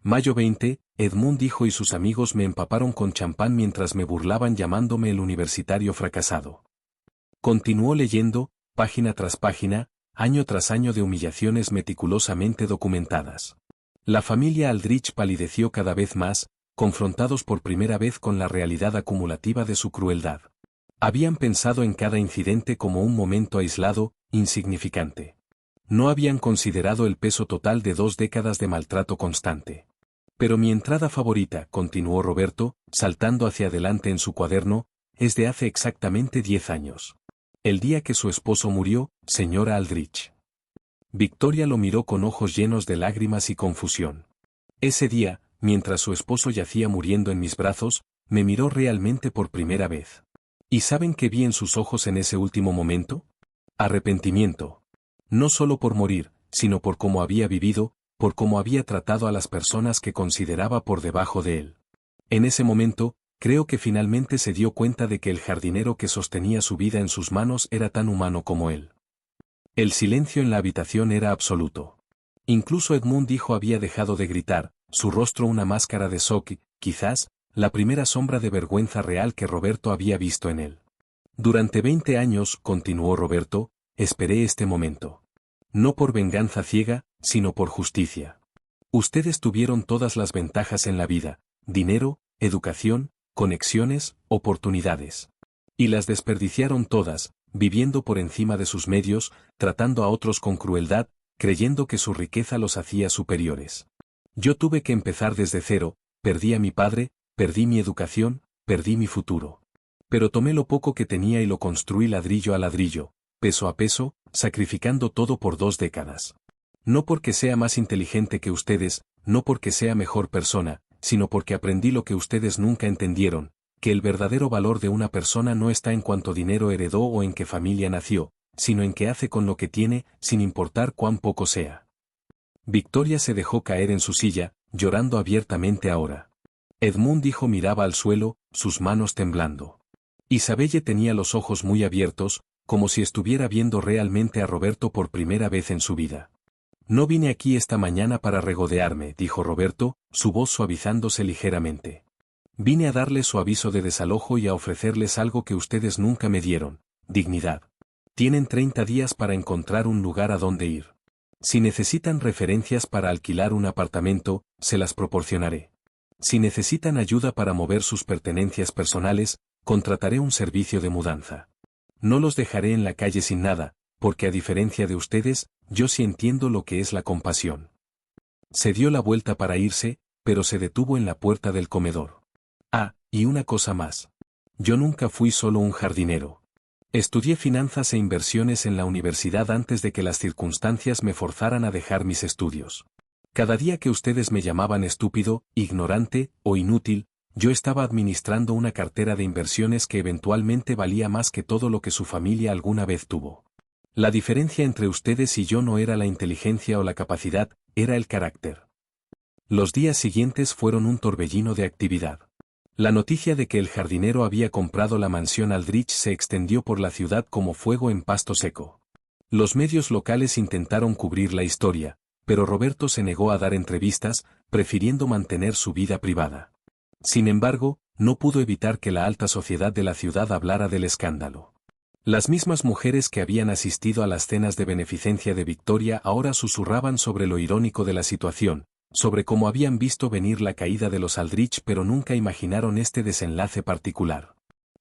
Mayo 20, Edmund dijo y sus amigos me empaparon con champán mientras me burlaban llamándome el universitario fracasado. Continuó leyendo, página tras página, año tras año de humillaciones meticulosamente documentadas. La familia Aldrich palideció cada vez más, confrontados por primera vez con la realidad acumulativa de su crueldad. Habían pensado en cada incidente como un momento aislado, insignificante. No habían considerado el peso total de 2 décadas de maltrato constante. Pero mi entrada favorita, continuó Roberto, saltando hacia adelante en su cuaderno, es de hace exactamente 10 años. El día que su esposo murió, señora Aldrich. Victoria lo miró con ojos llenos de lágrimas y confusión. Ese día, mientras su esposo yacía muriendo en mis brazos, me miró realmente por primera vez. ¿Y saben qué vi en sus ojos en ese último momento? Arrepentimiento. No solo por morir, sino por cómo había vivido, por cómo había tratado a las personas que consideraba por debajo de él. En ese momento, creo que finalmente se dio cuenta de que el jardinero que sostenía su vida en sus manos era tan humano como él. El silencio en la habitación era absoluto. Incluso Edmund dijo había dejado de gritar, su rostro una máscara de shock, quizás, la primera sombra de vergüenza real que Roberto había visto en él. Durante 20 años, continuó Roberto, esperé este momento. No por venganza ciega, sino por justicia. Ustedes tuvieron todas las ventajas en la vida, dinero, educación, conexiones, oportunidades. Y las desperdiciaron todas, viviendo por encima de sus medios, tratando a otros con crueldad, creyendo que su riqueza los hacía superiores. Yo tuve que empezar desde cero, perdí a mi padre, perdí mi educación, perdí mi futuro. Pero tomé lo poco que tenía y lo construí ladrillo a ladrillo, peso a peso, sacrificando todo por 2 décadas. No porque sea más inteligente que ustedes, no porque sea mejor persona, sino porque aprendí lo que ustedes nunca entendieron, que el verdadero valor de una persona no está en cuánto dinero heredó o en qué familia nació, sino en qué hace con lo que tiene, sin importar cuán poco sea. Victoria se dejó caer en su silla, llorando abiertamente ahora. Edmund dijo miraba al suelo, sus manos temblando. Isabelle tenía los ojos muy abiertos, como si estuviera viendo realmente a Roberto por primera vez en su vida. No vine aquí esta mañana para regodearme, dijo Roberto, su voz suavizándose ligeramente. Vine a darles su aviso de desalojo y a ofrecerles algo que ustedes nunca me dieron, dignidad. Tienen 30 días para encontrar un lugar a donde ir. Si necesitan referencias para alquilar un apartamento, se las proporcionaré. Si necesitan ayuda para mover sus pertenencias personales, contrataré un servicio de mudanza. No los dejaré en la calle sin nada, porque a diferencia de ustedes, yo sí entiendo lo que es la compasión. Se dio la vuelta para irse, pero se detuvo en la puerta del comedor. Ah, y una cosa más. Yo nunca fui solo un jardinero. Estudié finanzas e inversiones en la universidad antes de que las circunstancias me forzaran a dejar mis estudios. Cada día que ustedes me llamaban estúpido, ignorante o inútil, yo estaba administrando una cartera de inversiones que eventualmente valía más que todo lo que su familia alguna vez tuvo. La diferencia entre ustedes y yo no era la inteligencia o la capacidad, era el carácter. Los días siguientes fueron un torbellino de actividad. La noticia de que el jardinero había comprado la mansión Aldrich se extendió por la ciudad como fuego en pasto seco. Los medios locales intentaron cubrir la historia, pero Roberto se negó a dar entrevistas, prefiriendo mantener su vida privada. Sin embargo, no pudo evitar que la alta sociedad de la ciudad hablara del escándalo. Las mismas mujeres que habían asistido a las cenas de beneficencia de Victoria ahora susurraban sobre lo irónico de la situación, sobre cómo habían visto venir la caída de los Aldrich pero nunca imaginaron este desenlace particular.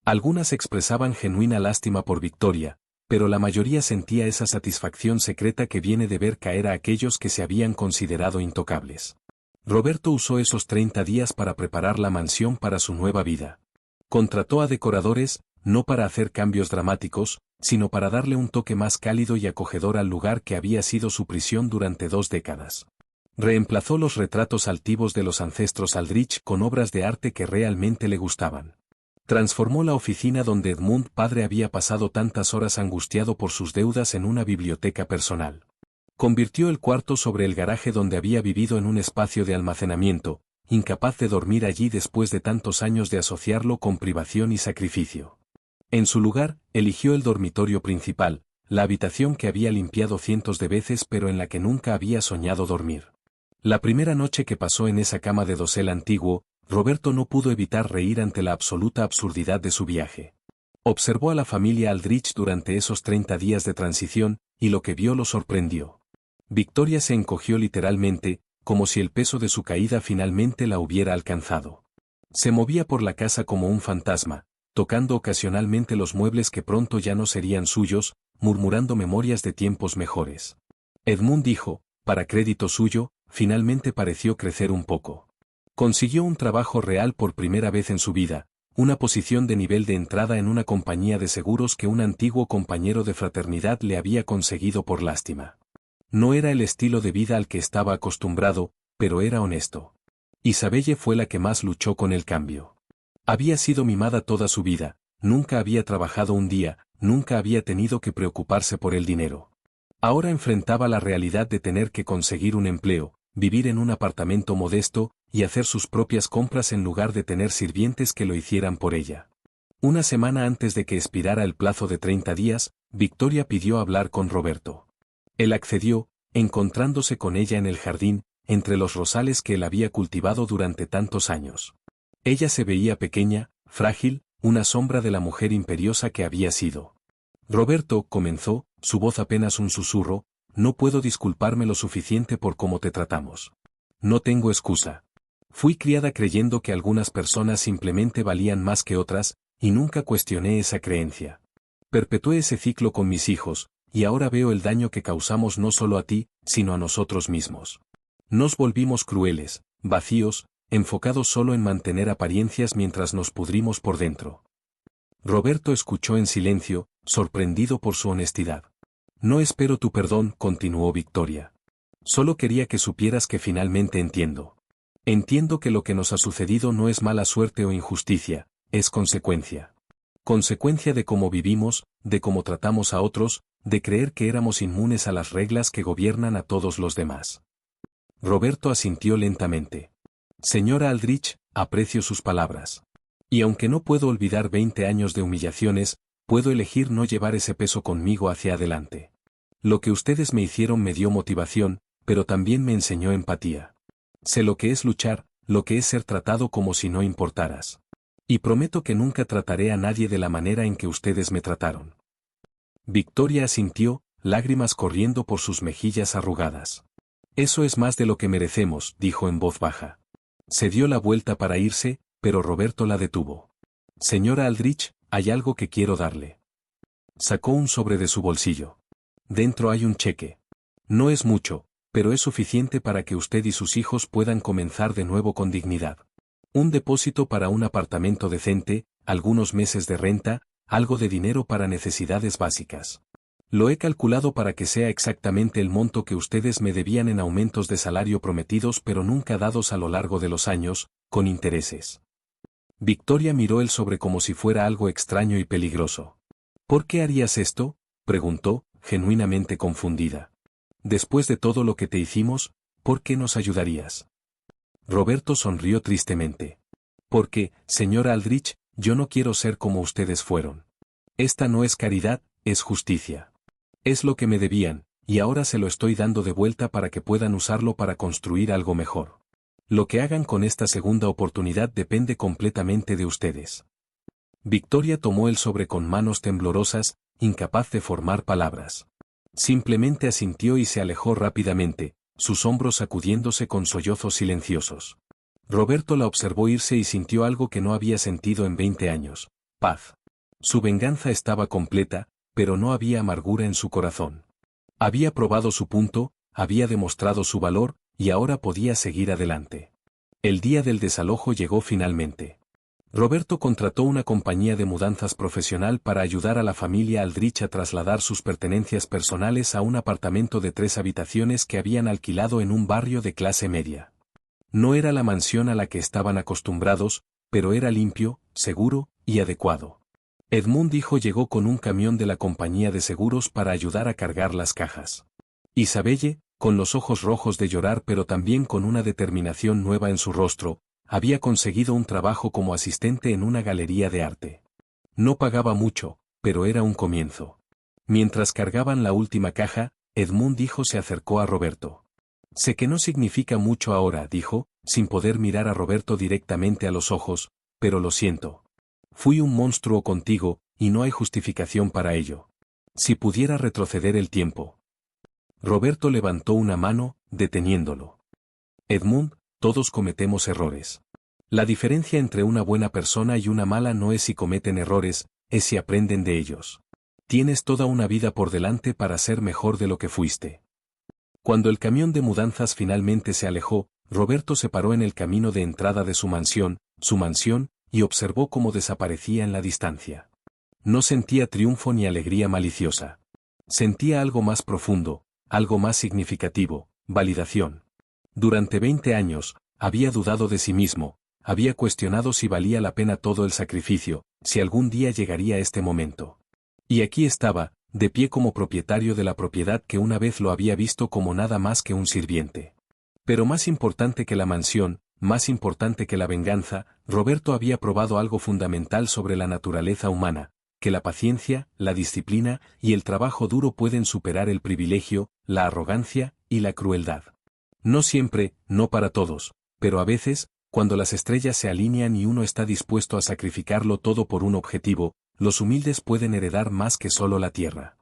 Algunas expresaban genuina lástima por Victoria, pero la mayoría sentía esa satisfacción secreta que viene de ver caer a aquellos que se habían considerado intocables. Roberto usó esos 30 días para preparar la mansión para su nueva vida. Contrató a decoradores, no para hacer cambios dramáticos, sino para darle un toque más cálido y acogedor al lugar que había sido su prisión durante 2 décadas. Reemplazó los retratos altivos de los ancestros Aldrich con obras de arte que realmente le gustaban. Transformó la oficina donde Edmund padre había pasado tantas horas angustiado por sus deudas en una biblioteca personal. Convirtió el cuarto sobre el garaje donde había vivido en un espacio de almacenamiento, incapaz de dormir allí después de tantos años de asociarlo con privación y sacrificio. En su lugar, eligió el dormitorio principal, la habitación que había limpiado cientos de veces pero en la que nunca había soñado dormir. La primera noche que pasó en esa cama de dosel antiguo, Roberto no pudo evitar reír ante la absoluta absurdidad de su viaje. Observó a la familia Aldrich durante esos 30 días de transición, y lo que vio lo sorprendió. Victoria se encogió literalmente, como si el peso de su caída finalmente la hubiera alcanzado. Se movía por la casa como un fantasma, tocando ocasionalmente los muebles que pronto ya no serían suyos, murmurando memorias de tiempos mejores. Edmund dijo, para crédito suyo, finalmente pareció crecer un poco. Consiguió un trabajo real por primera vez en su vida, una posición de nivel de entrada en una compañía de seguros que un antiguo compañero de fraternidad le había conseguido por lástima. No era el estilo de vida al que estaba acostumbrado, pero era honesto. Isabelle fue la que más luchó con el cambio. Había sido mimada toda su vida, nunca había trabajado un día, nunca había tenido que preocuparse por el dinero. Ahora enfrentaba la realidad de tener que conseguir un empleo, vivir en un apartamento modesto, y hacer sus propias compras en lugar de tener sirvientes que lo hicieran por ella. Una semana antes de que expirara el plazo de 30 días, Victoria pidió hablar con Roberto. Él accedió, encontrándose con ella en el jardín, entre los rosales que él había cultivado durante tantos años. Ella se veía pequeña, frágil, una sombra de la mujer imperiosa que había sido. Roberto, comenzó, su voz apenas un susurro, no puedo disculparme lo suficiente por cómo te tratamos. No tengo excusa. Fui criada creyendo que algunas personas simplemente valían más que otras, y nunca cuestioné esa creencia. Perpetué ese ciclo con mis hijos, y ahora veo el daño que causamos no solo a ti, sino a nosotros mismos. Nos volvimos crueles, vacíos, enfocados solo en mantener apariencias mientras nos pudrimos por dentro. Roberto escuchó en silencio, sorprendido por su honestidad. No espero tu perdón, continuó Victoria. Solo quería que supieras que finalmente entiendo. Entiendo que lo que nos ha sucedido no es mala suerte o injusticia, es consecuencia. Consecuencia de cómo vivimos, de cómo tratamos a otros, de creer que éramos inmunes a las reglas que gobiernan a todos los demás. Roberto asintió lentamente. Señora Aldrich, aprecio sus palabras. Y aunque no puedo olvidar 20 años de humillaciones, puedo elegir no llevar ese peso conmigo hacia adelante. Lo que ustedes me hicieron me dio motivación, pero también me enseñó empatía. Sé lo que es luchar, lo que es ser tratado como si no importaras. Y prometo que nunca trataré a nadie de la manera en que ustedes me trataron. Victoria asintió, lágrimas corriendo por sus mejillas arrugadas. Eso es más de lo que merecemos, dijo en voz baja. Se dio la vuelta para irse, pero Roberto la detuvo. Señora Aldrich, hay algo que quiero darle. Sacó un sobre de su bolsillo. Dentro hay un cheque. No es mucho, pero es suficiente para que usted y sus hijos puedan comenzar de nuevo con dignidad. Un depósito para un apartamento decente, algunos meses de renta, algo de dinero para necesidades básicas. Lo he calculado para que sea exactamente el monto que ustedes me debían en aumentos de salario prometidos pero nunca dados a lo largo de los años, con intereses. Victoria miró el sobre como si fuera algo extraño y peligroso. ¿Por qué harías esto?, preguntó, genuinamente confundida. Después de todo lo que te hicimos, ¿por qué nos ayudarías? Roberto sonrió tristemente. Porque, señora Aldrich, yo no quiero ser como ustedes fueron. Esta no es caridad, es justicia. Es lo que me debían, y ahora se lo estoy dando de vuelta para que puedan usarlo para construir algo mejor. Lo que hagan con esta segunda oportunidad depende completamente de ustedes. Victoria tomó el sobre con manos temblorosas, incapaz de formar palabras. Simplemente asintió y se alejó rápidamente, sus hombros sacudiéndose con sollozos silenciosos. Roberto la observó irse y sintió algo que no había sentido en 20 años, paz. Su venganza estaba completa, pero no había amargura en su corazón. Había probado su punto, había demostrado su valor, y ahora podía seguir adelante. El día del desalojo llegó finalmente. Roberto contrató una compañía de mudanzas profesional para ayudar a la familia Aldrich a trasladar sus pertenencias personales a un apartamento de 3 habitaciones que habían alquilado en un barrio de clase media. No era la mansión a la que estaban acostumbrados, pero era limpio, seguro y adecuado. Edmund hijo llegó con un camión de la compañía de seguros para ayudar a cargar las cajas. Isabelle, con los ojos rojos de llorar pero también con una determinación nueva en su rostro, había conseguido un trabajo como asistente en una galería de arte. No pagaba mucho, pero era un comienzo. Mientras cargaban la última caja, Edmund hijo se acercó a Roberto. Sé que no significa mucho ahora, dijo, sin poder mirar a Roberto directamente a los ojos, pero lo siento. Fui un monstruo contigo, y no hay justificación para ello. Si pudiera retroceder el tiempo. Roberto levantó una mano, deteniéndolo. Edmund, todos cometemos errores. La diferencia entre una buena persona y una mala no es si cometen errores, es si aprenden de ellos. Tienes toda una vida por delante para ser mejor de lo que fuiste. Cuando el camión de mudanzas finalmente se alejó, Roberto se paró en el camino de entrada de su mansión, y observó cómo desaparecía en la distancia. No sentía triunfo ni alegría maliciosa. Sentía algo más profundo, algo más significativo, validación. Durante 20 años, había dudado de sí mismo, había cuestionado si valía la pena todo el sacrificio, si algún día llegaría este momento. Y aquí estaba, de pie como propietario de la propiedad que una vez lo había visto como nada más que un sirviente. Pero más importante que la mansión, más importante que la venganza, Roberto había probado algo fundamental sobre la naturaleza humana, que la paciencia, la disciplina y el trabajo duro pueden superar el privilegio, la arrogancia y la crueldad. No siempre, no para todos, pero a veces, cuando las estrellas se alinean y uno está dispuesto a sacrificarlo todo por un objetivo, los humildes pueden heredar más que solo la tierra.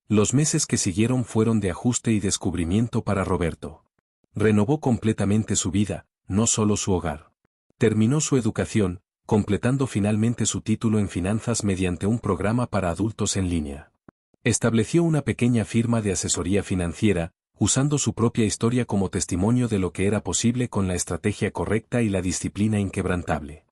Los meses que siguieron fueron de ajuste y descubrimiento para Roberto. Renovó completamente su vida, no solo su hogar. Terminó su educación, completando finalmente su título en finanzas mediante un programa para adultos en línea. Estableció una pequeña firma de asesoría financiera, usando su propia historia como testimonio de lo que era posible con la estrategia correcta y la disciplina inquebrantable.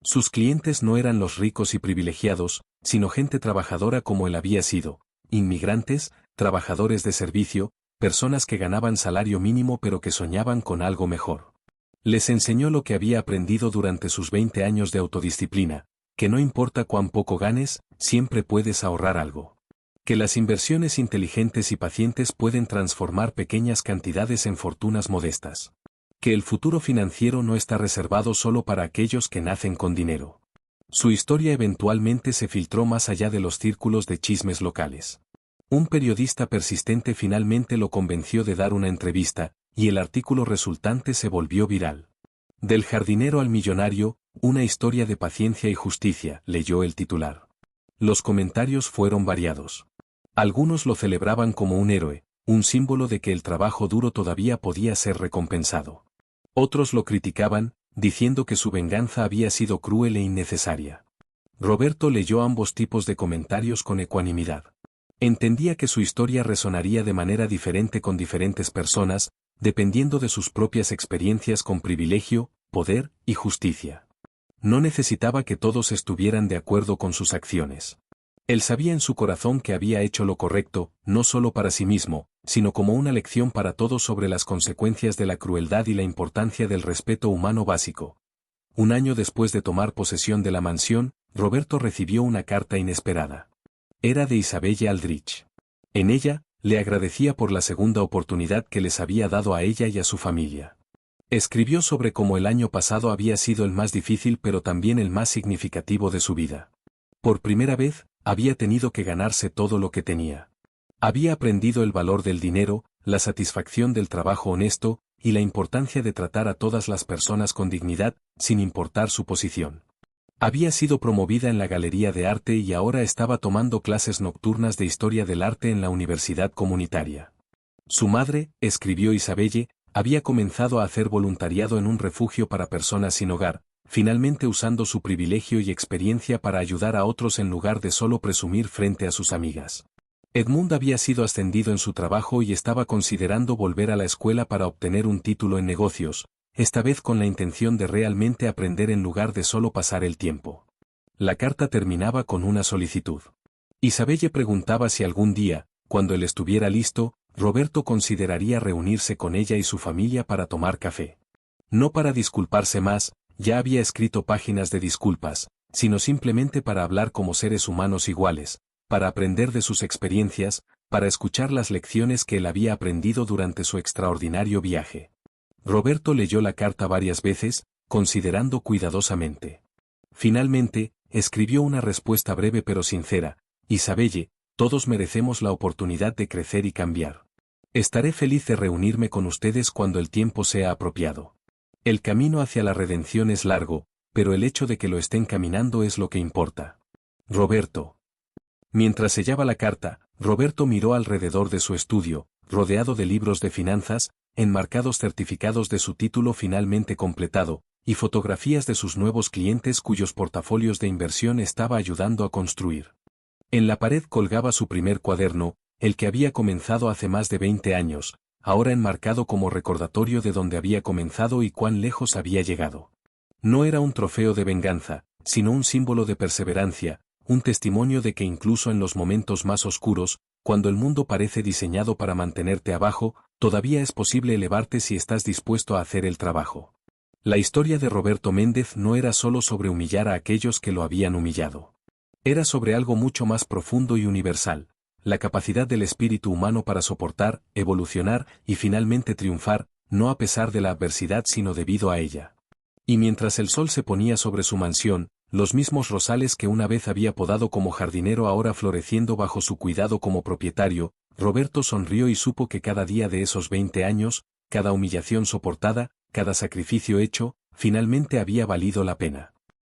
Sus clientes no eran los ricos y privilegiados, sino gente trabajadora como él había sido, inmigrantes, trabajadores de servicio, personas que ganaban salario mínimo pero que soñaban con algo mejor. Les enseñó lo que había aprendido durante sus 20 años de autodisciplina, que no importa cuán poco ganes, siempre puedes ahorrar algo. Que las inversiones inteligentes y pacientes pueden transformar pequeñas cantidades en fortunas modestas. Que el futuro financiero no está reservado solo para aquellos que nacen con dinero. Su historia eventualmente se filtró más allá de los círculos de chismes locales. Un periodista persistente finalmente lo convenció de dar una entrevista, y el artículo resultante se volvió viral. Del jardinero al millonario, una historia de paciencia y justicia, leyó el titular. Los comentarios fueron variados. Algunos lo celebraban como un héroe, un símbolo de que el trabajo duro todavía podía ser recompensado. Otros lo criticaban, diciendo que su venganza había sido cruel e innecesaria. Roberto leyó ambos tipos de comentarios con ecuanimidad. Entendía que su historia resonaría de manera diferente con diferentes personas, dependiendo de sus propias experiencias con privilegio, poder y justicia. No necesitaba que todos estuvieran de acuerdo con sus acciones. Él sabía en su corazón que había hecho lo correcto, no solo para sí mismo, sino como una lección para todos sobre las consecuencias de la crueldad y la importancia del respeto humano básico. Un año después de tomar posesión de la mansión, Roberto recibió una carta inesperada. Era de Isabelle Aldrich. En ella, le agradecía por la segunda oportunidad que les había dado a ella y a su familia. Escribió sobre cómo el año pasado había sido el más difícil pero también el más significativo de su vida. Por primera vez, había tenido que ganarse todo lo que tenía. Había aprendido el valor del dinero, la satisfacción del trabajo honesto, y la importancia de tratar a todas las personas con dignidad, sin importar su posición. Había sido promovida en la Galería de Arte y ahora estaba tomando clases nocturnas de Historia del Arte en la Universidad Comunitaria. Su madre, escribió Isabelle, había comenzado a hacer voluntariado en un refugio para personas sin hogar, finalmente usando su privilegio y experiencia para ayudar a otros en lugar de solo presumir frente a sus amigas. Edmund había sido ascendido en su trabajo y estaba considerando volver a la escuela para obtener un título en negocios, esta vez con la intención de realmente aprender en lugar de solo pasar el tiempo. La carta terminaba con una solicitud. Isabelle preguntaba si algún día, cuando él estuviera listo, Roberto consideraría reunirse con ella y su familia para tomar café. No para disculparse más, ya había escrito páginas de disculpas, sino simplemente para hablar como seres humanos iguales, para aprender de sus experiencias, para escuchar las lecciones que él había aprendido durante su extraordinario viaje. Roberto leyó la carta varias veces, considerando cuidadosamente. Finalmente, escribió una respuesta breve pero sincera: Isabelle, todos merecemos la oportunidad de crecer y cambiar. Estaré feliz de reunirme con ustedes cuando el tiempo sea apropiado. El camino hacia la redención es largo, pero el hecho de que lo estén caminando es lo que importa. Roberto. Mientras sellaba la carta, Roberto miró alrededor de su estudio, rodeado de libros de finanzas, enmarcados certificados de su título finalmente completado, y fotografías de sus nuevos clientes cuyos portafolios de inversión estaba ayudando a construir. En la pared colgaba su primer cuaderno, el que había comenzado hace más de 20 años, ahora enmarcado como recordatorio de dónde había comenzado y cuán lejos había llegado. No era un trofeo de venganza, sino un símbolo de perseverancia, un testimonio de que incluso en los momentos más oscuros, cuando el mundo parece diseñado para mantenerte abajo, todavía es posible elevarte si estás dispuesto a hacer el trabajo. La historia de Roberto Méndez no era solo sobre humillar a aquellos que lo habían humillado. Era sobre algo mucho más profundo y universal: la capacidad del espíritu humano para soportar, evolucionar y finalmente triunfar, no a pesar de la adversidad sino debido a ella. Y mientras el sol se ponía sobre su mansión, los mismos rosales que una vez había podado como jardinero ahora floreciendo bajo su cuidado como propietario, Roberto sonrió y supo que cada día de esos 20 años, cada humillación soportada, cada sacrificio hecho, finalmente había valido la pena.